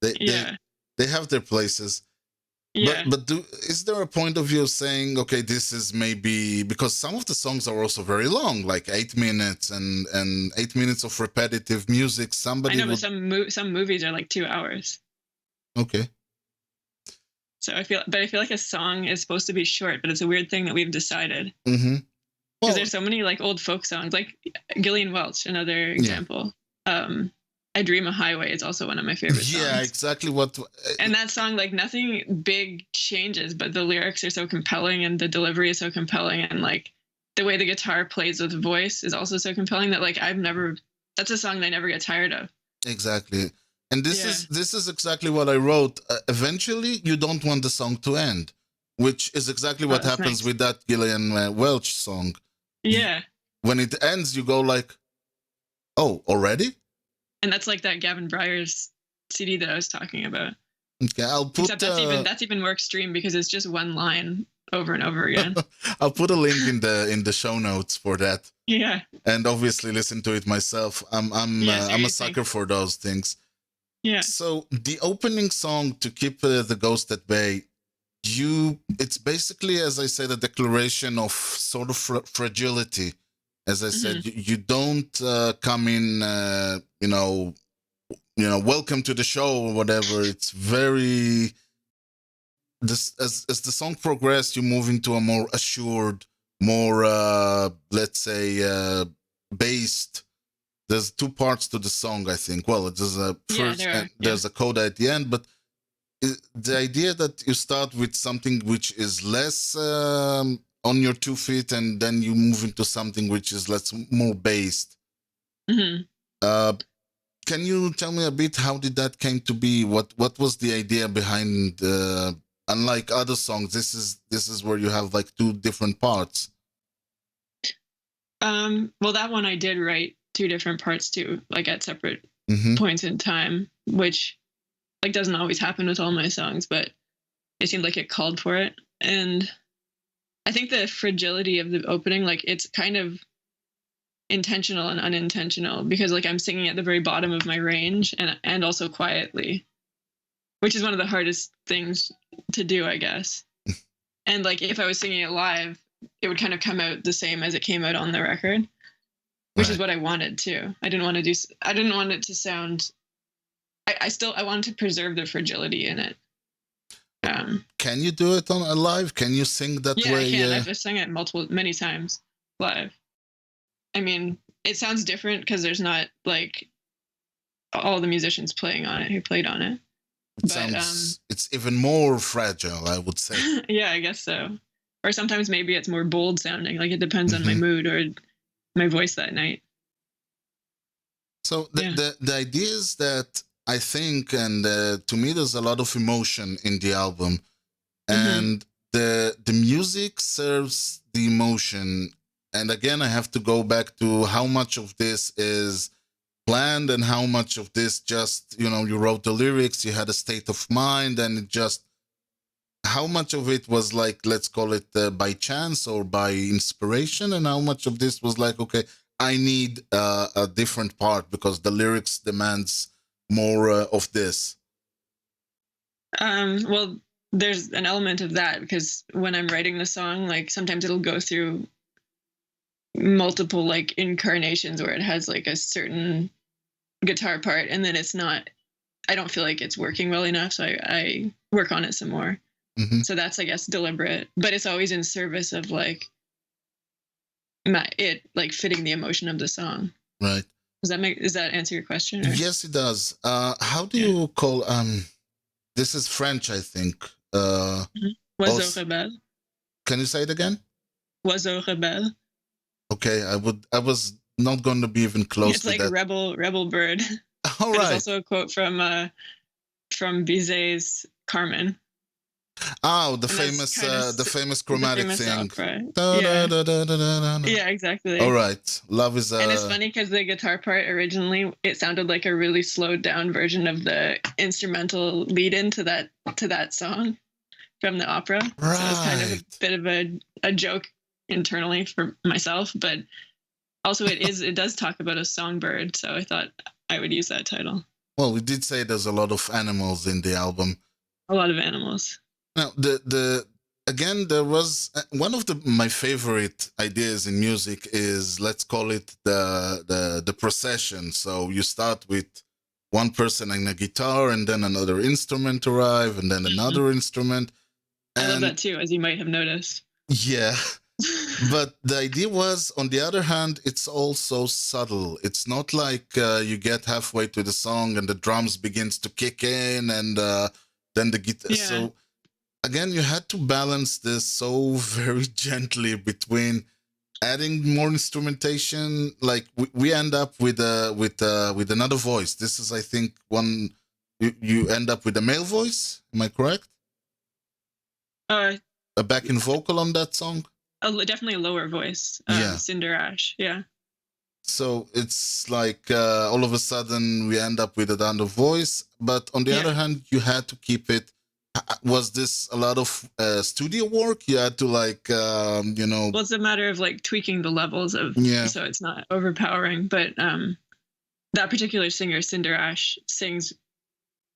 they have their places. Yeah. But is there a point of view saying, okay, this is maybe because some of the songs are also very long, like 8 minutes and 8 minutes of repetitive music. I know, but some movies are like 2 hours. Okay. So I feel like a song is supposed to be short, but it's a weird thing that we've decided. Mm-hmm. Because there's so many like old folk songs, like Gillian Welch, another example. I Dream a Highway is also one of my favorite songs. Yeah, exactly what. And that song, like nothing big changes, but the lyrics are so compelling and the delivery is so compelling, and like the way the guitar plays with voice is also so compelling that like that's a song that I never get tired of. Exactly. And this is exactly what I wrote. Eventually, you don't want the song to end, which is exactly what happens with that Gillian Welch song. Yeah. When it ends, you go like, "Oh, already?" And that's like that Gavin Bryars CD that I was talking about. Okay, I'll put. Except that's even more extreme because it's just one line over and over again. I'll put a link in the show notes for that. Yeah. And obviously listen to it myself. I'm a sucker for those things. Yeah. So the opening song, To Keep the Ghost at Bay, it's basically, as I said, a declaration of sort of fragility. As I said, you don't come in, welcome to the show or whatever. It's very as the song progressed, you move into a more assured, more let's say based. There's 2 parts to the song, I think. Well, there's a first, there's a coda at the end, but the idea that you start with something which is less on your 2 feet, and then you move into something which is more based. Mm-hmm. Can you tell me a bit how did that came to be? What was the idea behind? Unlike other songs, this is where you have like 2 different parts. Well, that one I did write 2 different parts too, like at separate points in time, which like doesn't always happen with all my songs, but it seemed like it called for it. And I think the fragility of the opening, like it's kind of intentional and unintentional because like I'm singing at the very bottom of my range and also quietly. which is one of the hardest things to do, I guess. And like if I was singing it live, it would kind of come out the same as it came out on the record, which is what I wanted too. I didn't want it to sound. I wanted to preserve the fragility in it. Can you do it on a live? Can you sing that way? Yeah, I can. I've sung it many times live. I mean, it sounds different because there's not like all the musicians playing on it who played on it. It's even more fragile, I would say. Yeah, I guess so. Or sometimes maybe it's more bold sounding. Like it depends on my mood or my voice that night. So the idea is that I think, and to me, there's a lot of emotion in the album, and the music serves the emotion. And again, I have to go back to how much of this is planned and how much of this just, you wrote the lyrics, you had a state of mind, and it just, how much of it was like, let's call it by chance or by inspiration, and how much of this was like, okay, I need a different part because the lyrics demands more of this. Well, there's an element of that because when I'm writing the song, like sometimes it'll go through multiple like incarnations where it has like a certain guitar part and then I don't feel like it's working well enough, so I work on it some more. So that's, I guess, deliberate, but it's always in service of like fitting the emotion of the song. Right. Does that answer your question? Or? Yes, it does. How do you call this is French, I think. Oiseau rebelle. Can you say it again? Oiseau rebelle. Okay, I was not going to be even close to that. It's like rebel bird. All right. It's also a quote from Bizet's Carmen. Oh, the famous chromatic thing. Yeah, exactly. All right. Love is And it's funny because the guitar part originally, it sounded like a really slowed down version of the instrumental lead into that song from the opera. Right. So it's kind of a bit of a joke internally for myself, but also it does talk about a songbird, so I thought I would use that title. Well, we did say there's a lot of animals in the album. A lot of animals. Now, again, there was one of my favorite ideas in music is, let's call it the procession. So you start with one person and a guitar, and then another instrument arrive, and then another instrument. I love that too, as you might have noticed. Yeah. But the idea was, on the other hand, it's all so subtle. It's not like you get halfway to the song and the drums begins to kick in and then the guitar. Yeah. So again, you had to balance this so very gently between adding more instrumentation. Like we end up with another voice. This is, I think, one you end up with a male voice. Am I correct? A backing vocal on that song. Definitely a lower voice. Cinder Ash. Yeah. So it's like all of a sudden we end up with another voice, but on the other hand, you had to keep it. Was this a lot of studio work? You had to Well, it's a matter of like tweaking the levels of, so it's not overpowering. But that particular singer, Cinder Ash,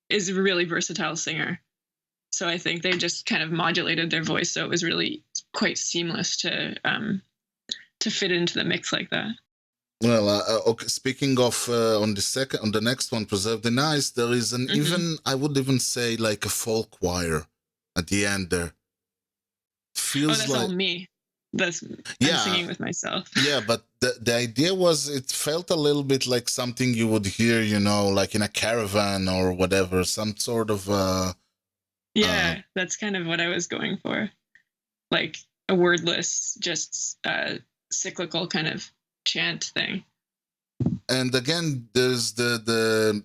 is a really versatile singer. So I think they just kind of modulated their voice, so it was really quite seamless to fit into the mix like that. Well, okay. Speaking of on the next one, Preserve the Nice, there is an I would even say like a folk choir at the end there. Feels that's like all me. I'm singing with myself. Yeah, but the idea was it felt a little bit like something you would hear, like in a caravan or whatever, some sort of. That's kind of what I was going for, like a wordless, just cyclical kind of chant thing. And again, there's the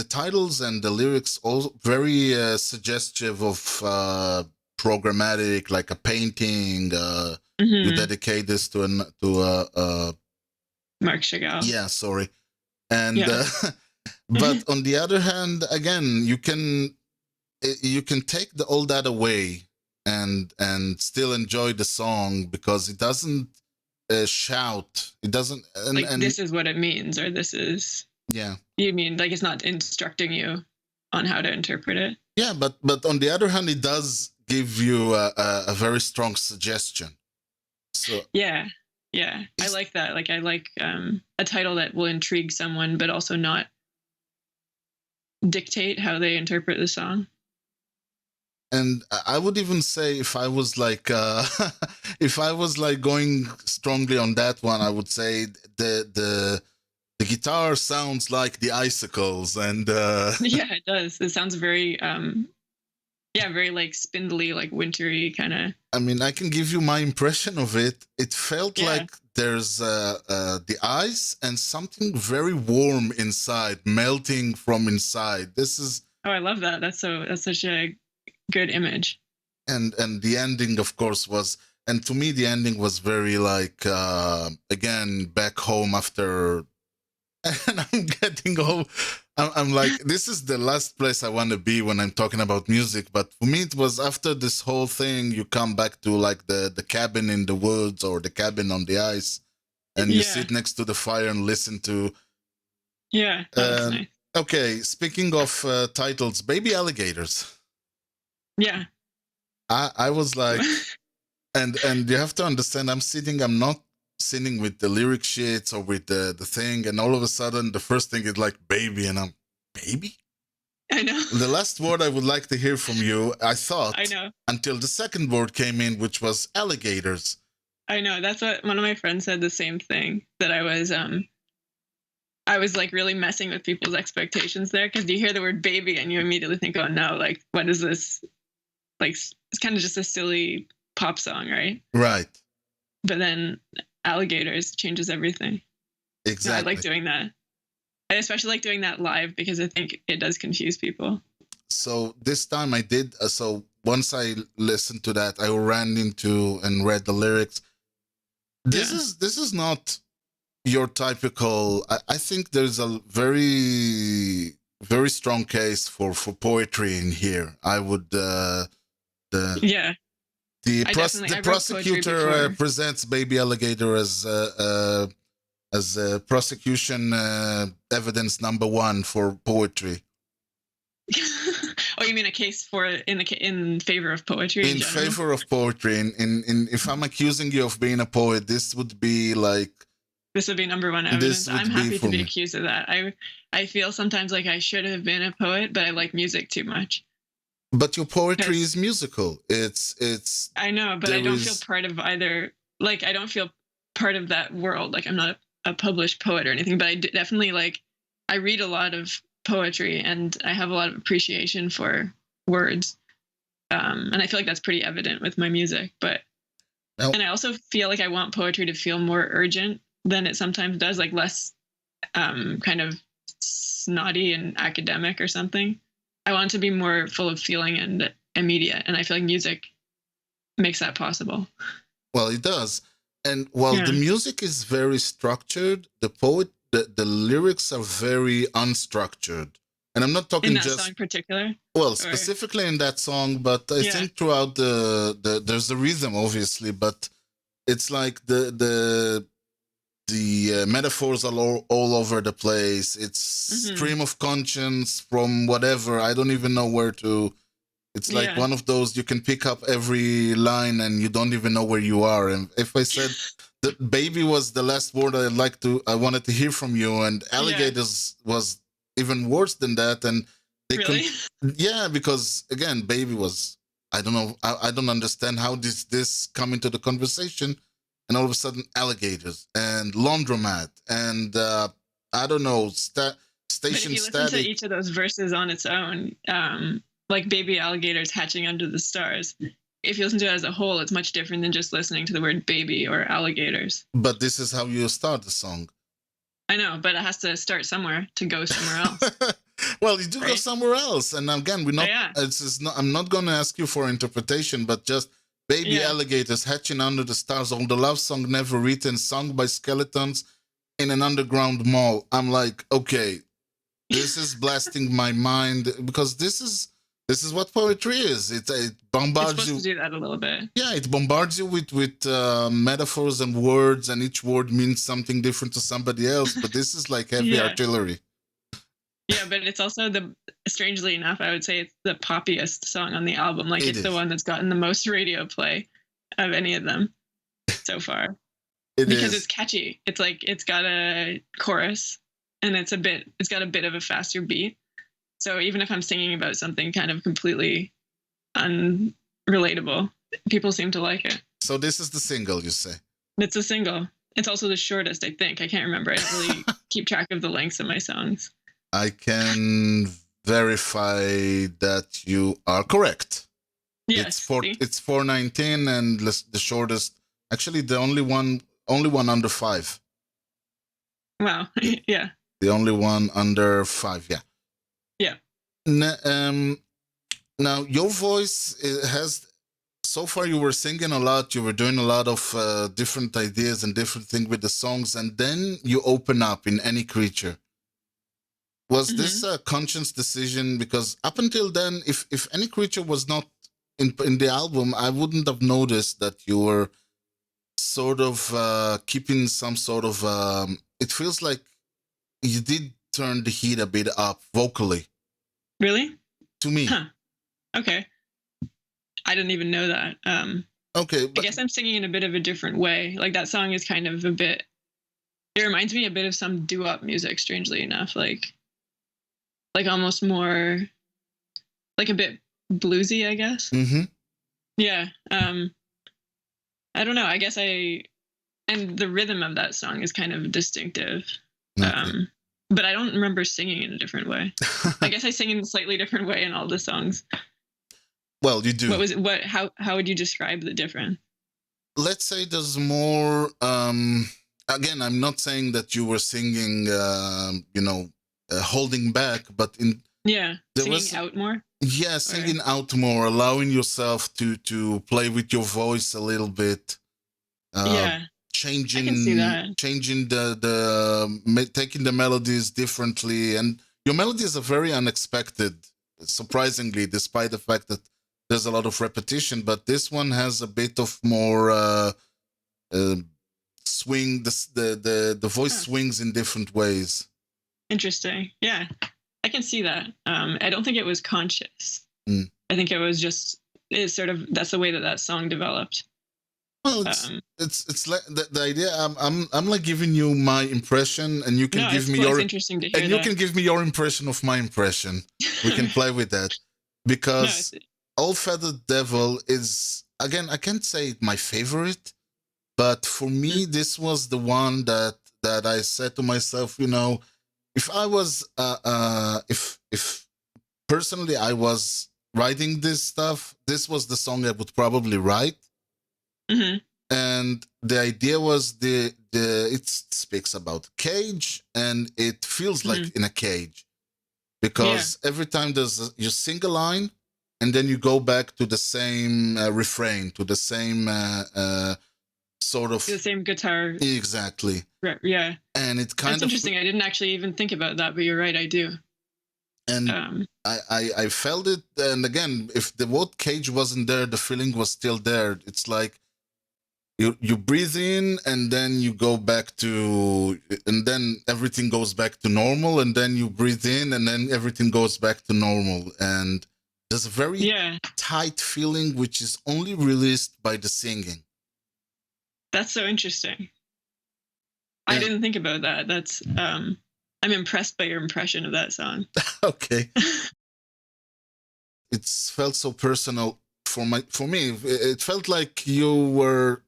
titles and the lyrics all very suggestive of programmatic, like a painting. You dedicate this to Marc Chagall. Yeah, sorry. And but on the other hand, again, you can take all that away and still enjoy the song because it doesn't shout. It doesn't and this is what it means, or this is. Yeah. You mean like it's not instructing you on how to interpret it? Yeah, but on the other hand, it does give you a very strong suggestion. So Yeah. I like that. Like, I like a title that will intrigue someone, but also not dictate how they interpret the song. and I would even say if I was like if I was like going strongly on that one, I would say the guitar sounds like the icicles, and Yeah, it does. It sounds very very like spindly, like wintry kind of. I mean, I can give you my impression of it. It felt Yeah. like there's the ice and something very warm inside, melting from inside. This is Oh, I love that. That's such a good image. and the ending, of course, was, and to me the ending was very like again back home after. And I'm getting home. I'm like, this is the last place I want to be when I'm talking about music. But for me, it was after this whole thing, you come back to like the cabin in the woods or the cabin on the ice, and you Yeah. sit next to the fire and listen to. Yeah, that's nice. Okay, speaking of titles, Baby Alligators. Yeah. I was like, and you have to understand, I'm not sitting with the lyric sheets or with the thing, and all of a sudden the first thing is like baby, and I'm baby. I know. The last word I would like to hear from you, I thought, I know. until the second word came in, which was alligators. I know. That's what one of my friends said, the same thing, that I was like really messing with people's expectations there, because you hear the word baby and you immediately think, oh no, like what is this? Like it's kind of just a silly pop song, right? Right. But then alligators changes everything. So Exactly. I like doing that. I especially like doing that live because I think it does confuse people. So this time I did. So once I listened to that, I ran into and read the lyrics. This is not your typical. I think there's a very very strong case for poetry in here. I would Yeah. the I definitely- I wrote prosecutor poetry before. presents Baby Alligator as prosecution evidence number one for poetry. Oh, you mean a case for in favor of poetry? In general? favor of poetry. In if I'm accusing you of being a poet, this would be like. This would be number one This evidence. would I'm be happy for to be me. accused of that. I feel sometimes like I should have been a poet, but I like music too much. But your poetry Yes. is musical. It's I know, but I There don't is- feel part of either. Like I don't feel part of that world. Like I'm not a published poet or anything, but I definitely like. I read a lot of poetry and I have a lot of appreciation for words, and I feel like that's pretty evident with my music. But Now- and I also feel like I want poetry to feel more urgent than it sometimes does, like less kind of snotty and academic or something. I want it to be more full of feeling and immediate, and I feel like music makes that possible. Well, it does. And while Yeah. the music is very structured, the lyrics are very unstructured. And I'm not talking In that just song in particular. well, specifically in that song, but I Yeah. think throughout the there's a rhythm, obviously, but it's like the metaphors are all over the place. It's Mhm. stream of conscience from whatever. I don't even know where to. It's like Yeah. one of those you can pick up every line and you don't even know where you are. And if I said that baby was the last word I wanted to hear from you, and alligators was even worse than that, and they Really? yeah, because again, baby was, I don't know, I don't understand how this come into the conversation, and all of a sudden alligators and laundromat and I don't know, But if station you listen to static. each of those verses on its own, like baby alligators hatching under the stars, if you listen to it as a whole, it's much different than just listening to the word baby or alligators. But this is how you start the song. I know, but it has to start somewhere to go somewhere else. Well, you do go Right? somewhere else, and again, we're not. Yeah. It's not. I'm not going to ask you for interpretation, but just baby Yeah. alligators hatching under the stars. On the love song never written, sung by skeletons in an underground mall. I'm like, okay, this is blasting my mind, because this is what poetry is. It It's bombards supposed you. to do that a little bit. Yeah, it bombards you with metaphors and words, and each word means something different to somebody else. But this is like heavy Yeah. artillery. Yeah, but it's also strangely enough, I would say it's the poppiest song on the album. Like it's the one that's gotten the most radio play of any of them so far. Because it's catchy. It's like it's got a chorus and it's got a bit of a faster beat. So even if I'm singing about something kind of completely unrelatable, people seem to like it. So this is the single, you say? It's a single. It's also the shortest, I think. I can't remember. I don't really keep track of the lengths of my songs. I can verify that you are correct. Yes. It's 4:19 and the shortest, actually the only one under 5. Wow. Yeah. The only one under 5, yeah. Yeah. Now your voice has, so far you were singing a lot, you were doing a lot of different ideas and different things with the songs, and then you open up in Any Creature. Was this a conscious decision? Because up until then, if Any Creature was not in the album, I wouldn't have noticed that you were sort of keeping some sort of, it feels like you did turn the heat a bit up vocally. Really? To me. Huh. Okay. I didn't even know that. Okay. But I guess I'm singing in a bit of a different way. Like that song is kind of it reminds me a bit of some doo-wop music, strangely enough. Like almost more, like a bit bluesy, I guess. Mm-hmm. Yeah. I don't know. I guess and the rhythm of that song is kind of distinctive. Okay. But I don't remember singing in a different way. I guess I sing in a slightly different way in all the songs. Well, you do. How would you describe the difference? Let's say there's more, again, I'm not saying that you were singing, holding back, but singing out more. Yeah, singing out more, allowing yourself to play with your voice a little bit. Changing, I can see that. Changing taking the melodies differently, and your melodies are very unexpected, surprisingly, despite the fact that there's a lot of repetition. But this one has a bit of more swing. The voice swings in different ways. Interesting. Yeah, I can see that. I don't think it was conscious. I think it was just that's the way that song developed. Well, it's like the idea. I'm like giving you my impression, and you can give me your. Interesting to hear and you can give me your impression of my impression. We can play with that, because Old Feathered Devil is, again, I can't say my favorite, but for me this was the one that I said to myself, if I was if personally I was writing this stuff, this was the song I would probably write. Mm-hmm. And the idea was it speaks about cage, and it feels like in a cage, because every time you sing a line, and then you go back to the same refrain, to the same sort of the same guitar. Exactly. Yeah. And it kind That's interesting. I didn't actually even think about that, but you're right, I do. And I felt it, and again, if the word cage wasn't there, the feeling was still there. It's like you breathe in, and then you go back to, and then everything goes back to normal, and then you breathe in, and then everything goes back to normal. And there's a very tight feeling, which is only released by the singing. That's so interesting. I didn't think about that. That's I'm impressed by your impression of that song. Okay. It's felt so personal for me. It felt like you were,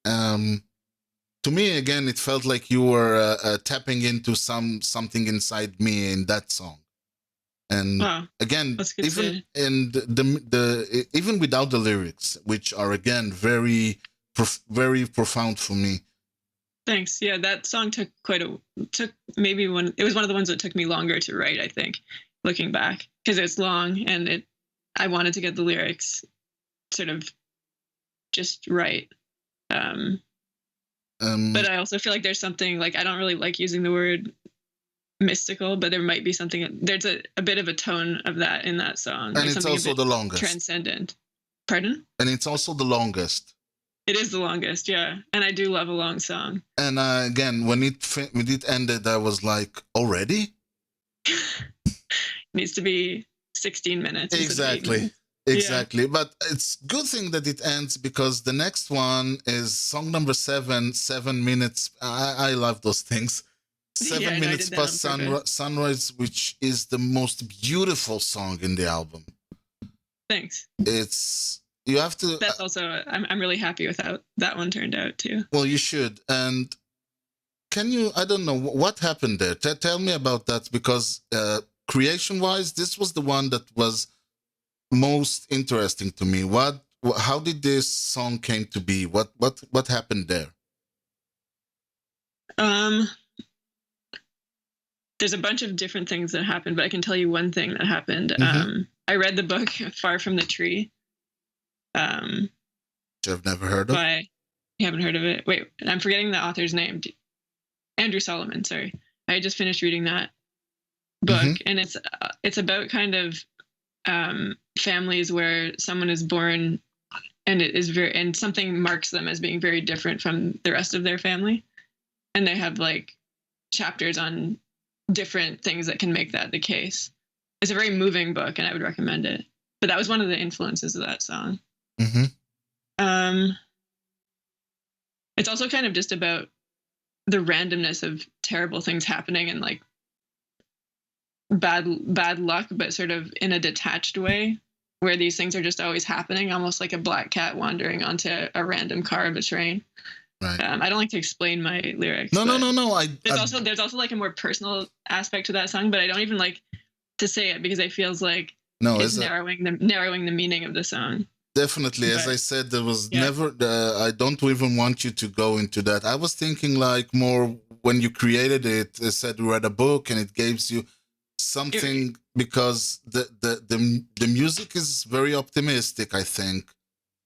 to me again, it felt like you were tapping into something inside me in that song. And again, even in the even without the lyrics, which are again very profound for me. Thanks. Yeah, that song took maybe it was one of the ones that took me longer to write, I think, looking back, because it's long, and I wanted to get the lyrics sort of just right. But I also feel like there's something, like, I don't really like using the word mystical, but there might be something, there's a bit of a tone of that in that song. And it's also the longest. Transcendent. Pardon? And it's also the longest. It is the longest, yeah. And I do love a long song. And again, when it ended, I was like, already? needs to be 16 minutes. Exactly. Exactly. But it's good thing that it ends because the next one is song number 7, 7 minutes. I love those things. 7 minutes past sunrise, which is the most beautiful song in the album. Thanks. You have to. That's also, I'm really happy with how that one turned out too. Well, you should. And can you, I don't know, what happened there? Tell me about that because creation-wise, this was the one that was most interesting to me. How did this song came to be? What happened there? There's a bunch of different things that happened, but I can tell you one thing that happened. I read the book Far from the Tree. Which I've never heard of. You haven't heard of it? Wait, I'm forgetting the author's name. Andrew Solomon, sorry. I just finished reading that book, and it's about kind of families where someone is born and it is and something marks them as being very different from the rest of their family, and they have like chapters on different things that can make that the case. It's a very moving book, and I would recommend it. But that was one of the influences of that song. It's also kind of just about the randomness of terrible things happening and like bad luck, but sort of in a detached way, where these things are just always happening, almost like a black cat wandering onto a random car of a train. Right. I don't like to explain my lyrics. No. There's also like a more personal aspect to that song, but I don't even like to say it because it feels like it's narrowing the meaning of the song. Definitely, as I said, there was never. I don't even want you to go into that. I was thinking like more when you created it. It said you read a book and it gives you something because the music is very optimistic. I think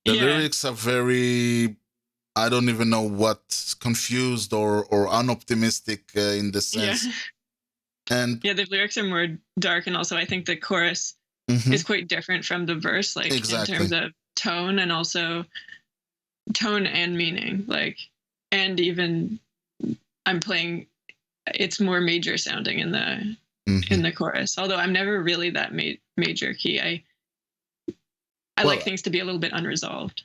the lyrics are very. I don't even know what confused or unoptimistic in the sense. And the lyrics are more dark, and also I think the chorus is quite different from the verse, like in terms of tone and also tone and meaning, like, and even I'm playing, it's more major sounding in the chorus, although I'm never really that major key. I like things to be a little bit unresolved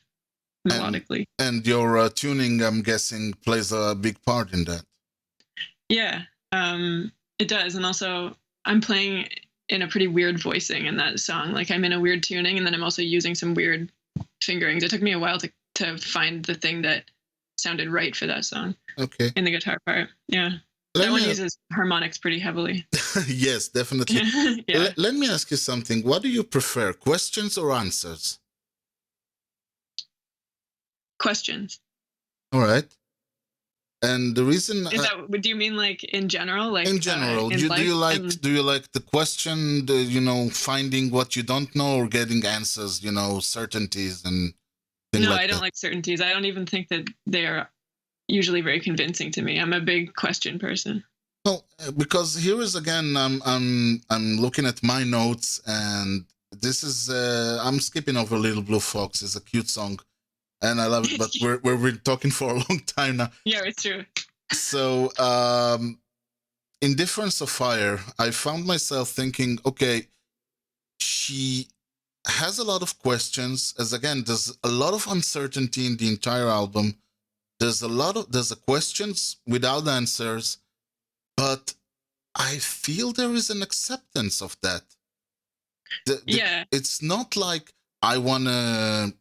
melodically. And your tuning, I'm guessing, plays a big part in that. Yeah, it does. And also I'm playing in a pretty weird voicing in that song. Like I'm in a weird tuning, and then I'm also using some weird fingerings. It took me a while to find the thing that sounded right for that song. Okay. In the guitar part. Yeah. That one uses harmonics pretty heavily. Yes, definitely. Let me ask you something. What do you prefer, questions or answers? Questions. All right. And the reason do you mean like in general? Like in general, do you like the question, finding what you don't know, or getting answers, certainties and things I don't like certainties. I don't even think that they are usually very convincing to me. I'm a big question person. Well, because here is again, I'm looking at my notes, and this is I'm skipping over Little Blue Fox. It's a cute song. And I love it, but we're talking for a long time now. Yeah, it's true. So, in Difference of Fire, I found myself thinking, okay, she has a lot of questions. As again, there's a lot of uncertainty in the entire album. There's a questions without answers, but I feel there is an acceptance of that. It's not like I want to.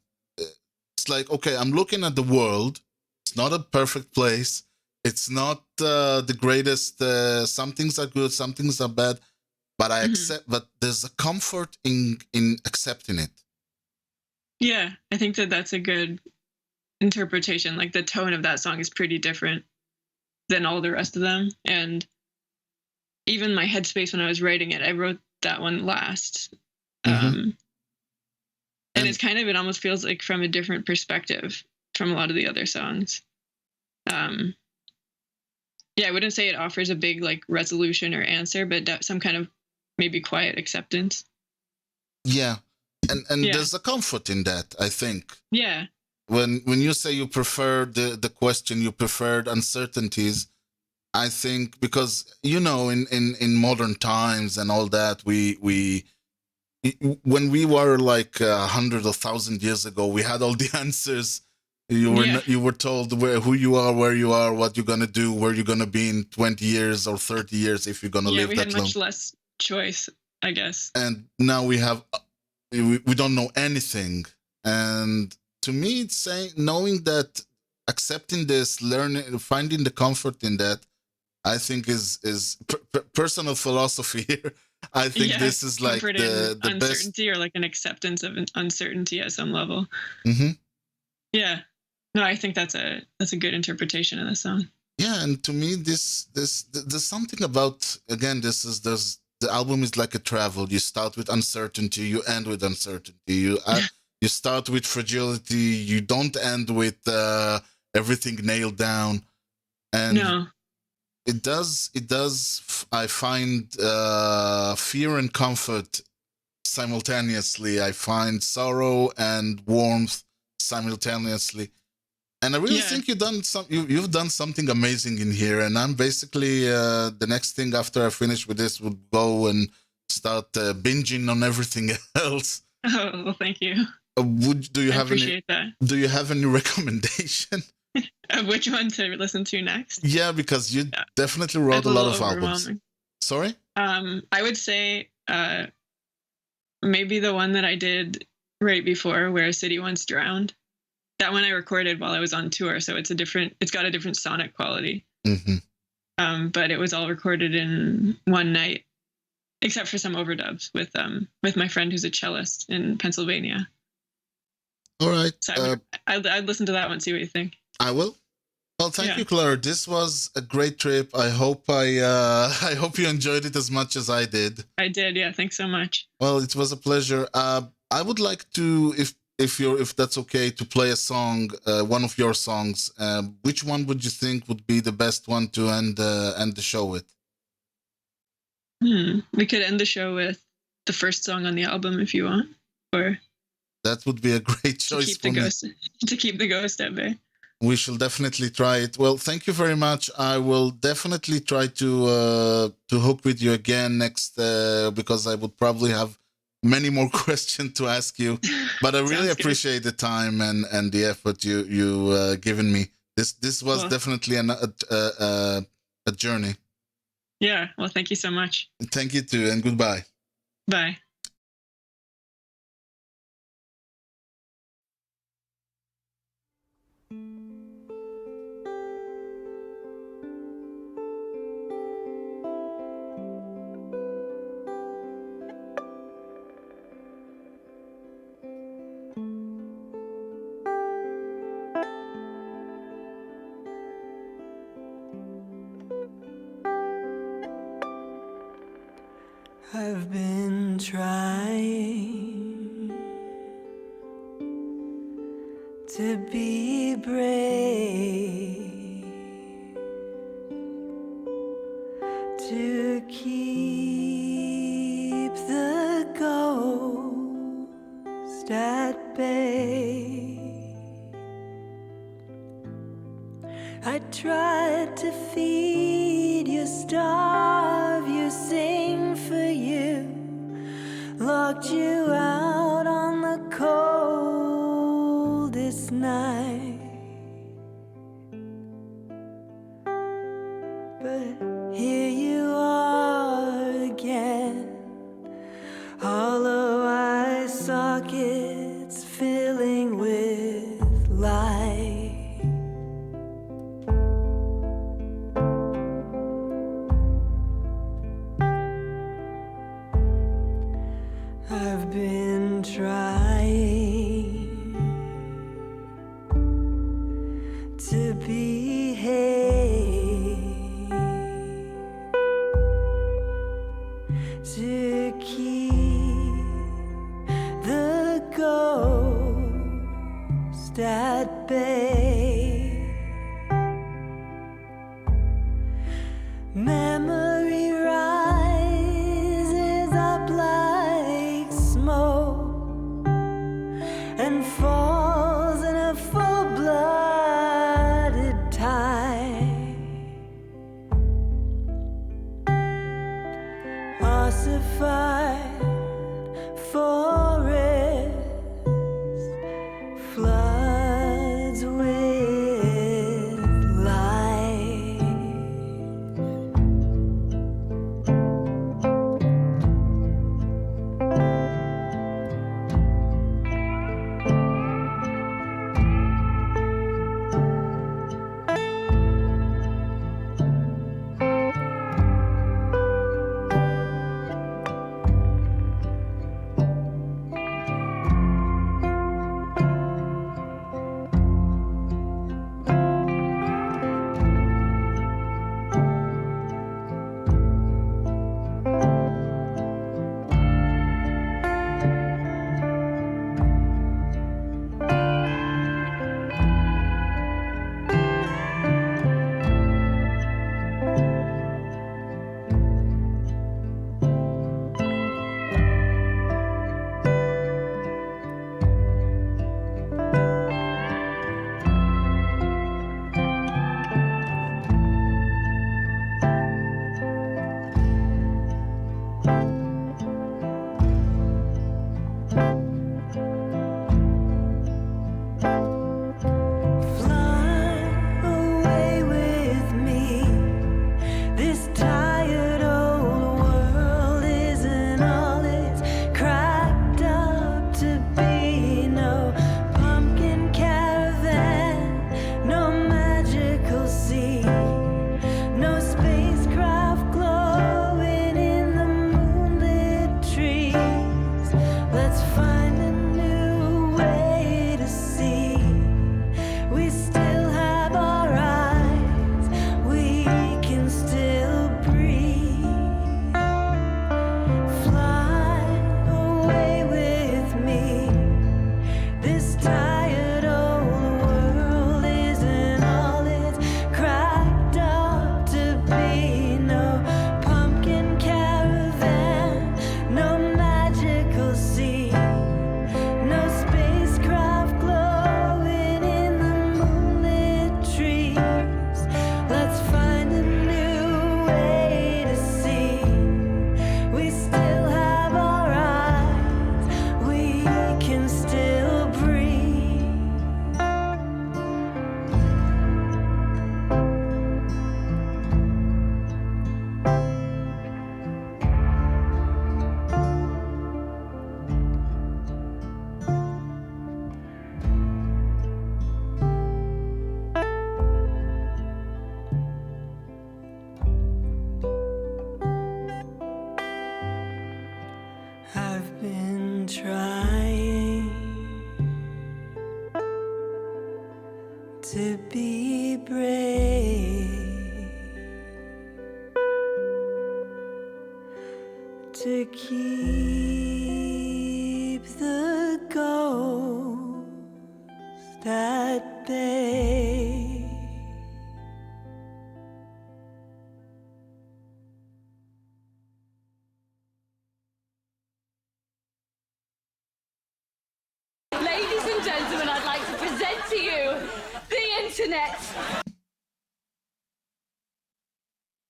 It's like, okay, I'm looking at the world. It's not a perfect place. It's not the greatest. Some things are good, some things are bad. But I accept. But there's a comfort in accepting it. Yeah, I think that's a good interpretation. Like the tone of that song is pretty different than all the rest of them. And even my headspace when I was writing it, I wrote that one last. And it's kind of, it almost feels like from a different perspective from a lot of the other songs. I wouldn't say it offers a big like resolution or answer, but some kind of maybe quiet acceptance. Yeah. And there's a comfort in that, I think. Yeah. When you say you prefer the question, you preferred uncertainties, I think because, in modern times and all that, we when we were like 100 or 1,000 years ago, we had all the answers. You were told who you are, where you are, what you're gonna do, where you're gonna be in 20 years or 30 years if you're gonna live that long. Yeah, we had much less choice, I guess. And now we don't know anything. And to me, it's knowing that, accepting this, learning, finding the comfort in that, I think is personal philosophy here. I think this is like the uncertainty best. Or like an acceptance of an uncertainty at some level. Mm-hmm. Yeah. No, I think that's a good interpretation of the song. Yeah, and to me, there's something about, again, the album is like a travel. You start with uncertainty, you end with uncertainty. You start with fragility, you don't end with everything nailed down. And no. It does. I find fear and comfort simultaneously. I find sorrow and warmth simultaneously. And I really think you've done something amazing in here. And I'm basically the next thing after I finish with this would go and start binging on everything else. Oh, well, thank you. Do you appreciate that. Do you have any recommendation? Which one to listen to next? Yeah, because you definitely wrote a lot of albums. Sorry? I would say maybe the one that I did right before, Where a City Once Drowned. That one I recorded while I was on tour, so it's got a different sonic quality. Mm-hmm. But it was all recorded in one night, except for some overdubs with my friend who's a cellist in Pennsylvania. All right. So I'd listen to that one, see what you think. I will. Well, thank you, Clara. This was a great trip. I hope I hope you enjoyed it as much as I did. I did, yeah. Thanks so much. Well, it was a pleasure. I would like to, if that's okay, to play a song, one of your songs. Which one would you think would be the best one to end the show with? We could end the show with the first song on the album if you want, or that would be a great choice for me. To keep the ghost at bay. We shall definitely try it. Well, thank you very much. I will definitely try to hook with you again next, because I would probably have many more questions to ask you. But I really appreciate the time and the effort you given me. This was definitely a journey. Yeah. Well, thank you so much. Thank you too, and goodbye. Bye. I've been trying to be brave, to keep the ghost at bay. I tried to feed you, starve you, sing for you, locked you out on the coldest night. But here you are again, hollow eye sockets filling with light. I've been trying to behave, to keep the ghost at bay. Memory rises up like smoke and falls in a full-blooded tide. calcified forest floods with light. To be brave, to keep the ghost at bay. Ladies and gentlemen, I'd like to present to you the internet.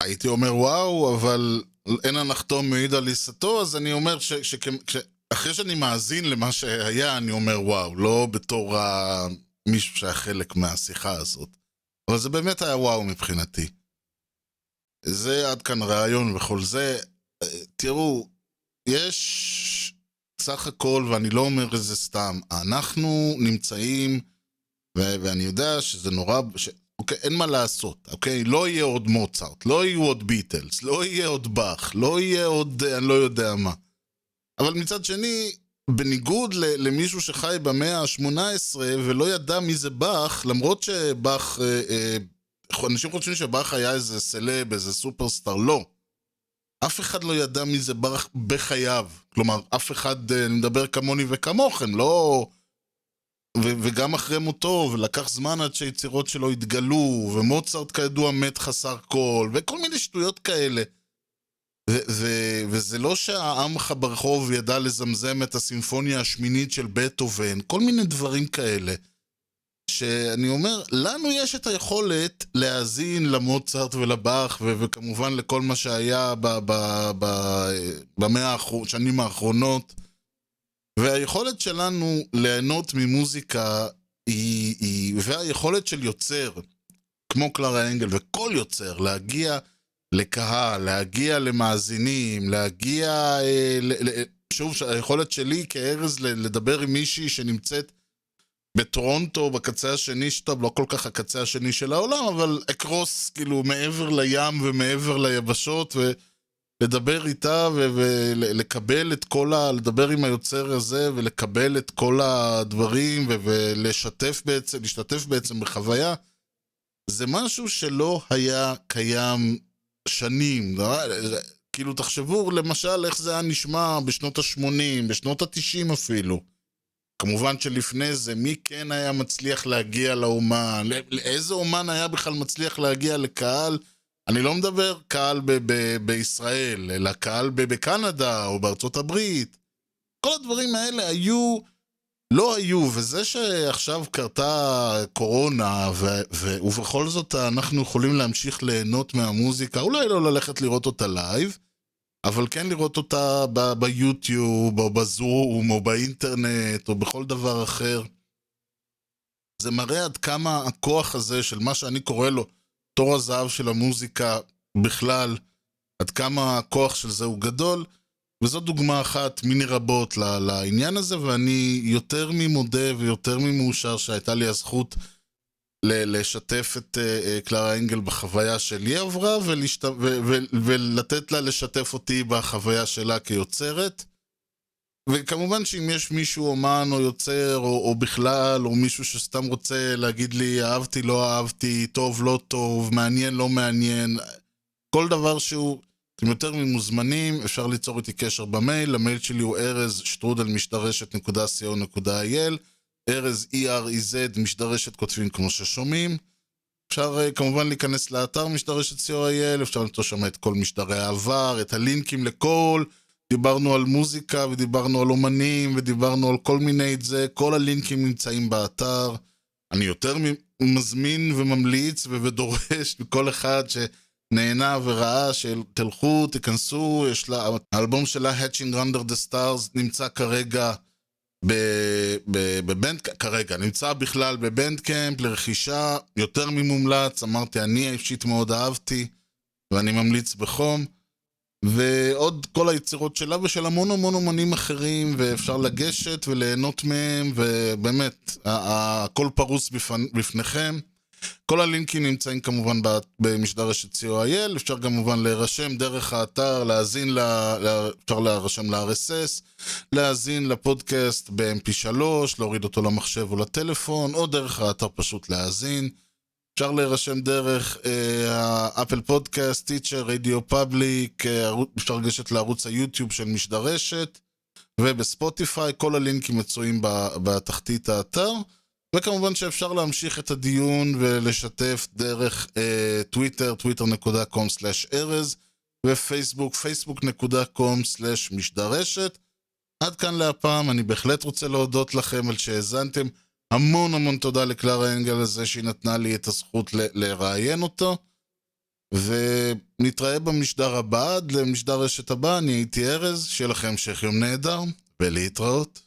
הייתי אומר וואו, אבל אין הנחתום מעיד על עיסתו, אז אני אומר אחרי שאני מאזין למה שהיה, אני אומר וואו, לא בתור מישהו שהיה חלק מהשיחה הזאת. אבל זה באמת היה וואו מבחינתי. זה עד כאן רעיון וכל זה. תראו, יש סך הכל, ואני לא אומר את זה סתם, אנחנו נמצאים, ואני יודע שזה נורא, אוקיי, אין מה לעשות, אוקיי? לא יהיה עוד מוצרט, לא יהיו עוד ביטלס, לא יהיה עוד באך, לא יהיה עוד, אני לא יודע מה. אבל מצד שני, בניגוד למישהו שחי במאה ה-18 ולא ידע מי זה באך, למרות שבאך, אנשים חושבים שבאך היה איזה סלב, איזה סופרסטאר, לא. אף אחד לא ידע מי זה באך בחייו. כלומר, אף אחד, אני מדבר כמוני וכמוכם, לא... וגם אחרי מותו, ולקח זמן עד שהיצירות שלו התגלו, ומוצרט כידוע מת חסר קול, וכל מיני שטויות כאלה. וזה לא שהעמך ברחוב ידע לזמזם את הסימפוניה השמינית של בטהובן, כל מיני דברים כאלה, שאני אומר, לנו יש את היכולת להאזין למוצרט ולבאך, וכמובן לכל מה שהיה בשנים האחרונות, והיכולת שלנו ליהנות ממוזיקה והיכולת של יוצר, כמו קלרה אנגל וכל יוצר, להגיע לקהל, להגיע למאזינים, להגיע, שוב, היכולת שלי כארז לדבר עם מישהי שנמצאת בטורונטו, בקצה השני שלה, לא כל כך הקצה השני של העולם, אבל אקרוס, כאילו, מעבר לים ומעבר ליבשות, ולדבר איתה ולקבל את כל לדבר עם היוצר הזה, ולקבל את כל הדברים, ולשתף בעצם בחוויה, זה משהו שלא היה קיים שנים. כאילו, תחשבו למשל איך זה היה נשמע בשנות ה-80, בשנות ה-90 אפילו. כמובן שלפני זה, מי כן היה מצליח להגיע לאומן? איזה אומן היה בכלל מצליח להגיע לקהל? אני לא מדבר קהל בישראל, אלא קהל בקנדה או בארצות הברית. כל הדברים האלה לא היו, וזה שעכשיו קרתה קורונה, ובכל זאת אנחנו יכולים להמשיך ליהנות מהמוזיקה, אולי לא ללכת לראות אותה לייב, אבל כן לראות אותה ביוטיוב, או בזום, או באינטרנט, או בכל דבר אחר. זה מראה עד כמה הכוח הזה של מה שאני קורא לו תור הזהב של המוזיקה בכלל, עד כמה הכוח של זה הוא גדול, וזו דוגמה אחת מיני רבות לעניין הזה, ואני יותר ממודה ויותר ממאושר שהייתה לי הזכות לשתף את קלרה אנגל בחוויה שלי עברה, ולתת לה לשתף אותי בחוויה שלה כיוצרת. וכמובן שאם יש מישהו אומן או יוצר או בכלל, או מישהו שסתם רוצה להגיד לי אהבתי, לא אהבתי, טוב, לא טוב, מעניין, לא מעניין, כל דבר שהוא, אתם יותר ממוזמנים, אפשר ליצור איתי קשר במייל, המייל שלי הוא erez@משדרשת.co.il, ארז, E-R-E-Z, משדרשת כותבים כמו ששומעים. אפשר כמובן להיכנס לאתר משדרשת co.il, אפשר למצוא שם את כל משדרי העבר, את הלינקים לכל, דיברנו על מוזיקה ודיברנו על אומנים ודיברנו על כל מיני את זה, כל הלינקים נמצאים באתר. אני יותר מזמין וממליץ ודורש מכל אחד שנהנה וראה שתלכו, תיכנסו, יש לה, האלבום שלה Hatching Under the Stars נמצא כרגע כרגע נמצא בכלל בבנדקאמפ לרכישה, יותר ממומלץ, אמרתי אני אישית מאוד אהבתי ואני ממליץ בחום, ועוד כל היצירות שלה ושל המון אומנים אחרים, ואפשר לגשת וליהנות מהם, ובאמת הכל פרוס בפניכם. כל הלינקים נמצאים כמובן במשדרשת co.il, אפשר כמובן להירשם דרך האתר, להאזין, אפשר להירשם ל-RSS, להאזין לפודקאסט ב-MP3, להוריד אותו למחשב או לטלפון, או דרך האתר פשוט להאזין. אפשר להירשם דרך אפל פודקאסט, טיצ'ר, רדיו פאבליק, אפשר לגשת לערוץ היוטיוב של משדרשת, ובספוטיפיי, כל הלינקים מצויים בתחתית האתר. וכמובן שאפשר להמשיך את הדיון ולשתף דרך טוויטר, twitter.com/ארז, ופייסבוק, facebook.com/משדרשת. עד כאן להפעם, אני בהחלט רוצה להודות לכם על שהאזנתם. המון תודה לקלרה אנגל לזה שהיא נתנה לי את הזכות לראיין אותו. ונתראה במשדר הבא, עד למשדר רשת הבא, אני הייתי ארז, שיהיה לכם המשך יום נהדר, ולהתראות.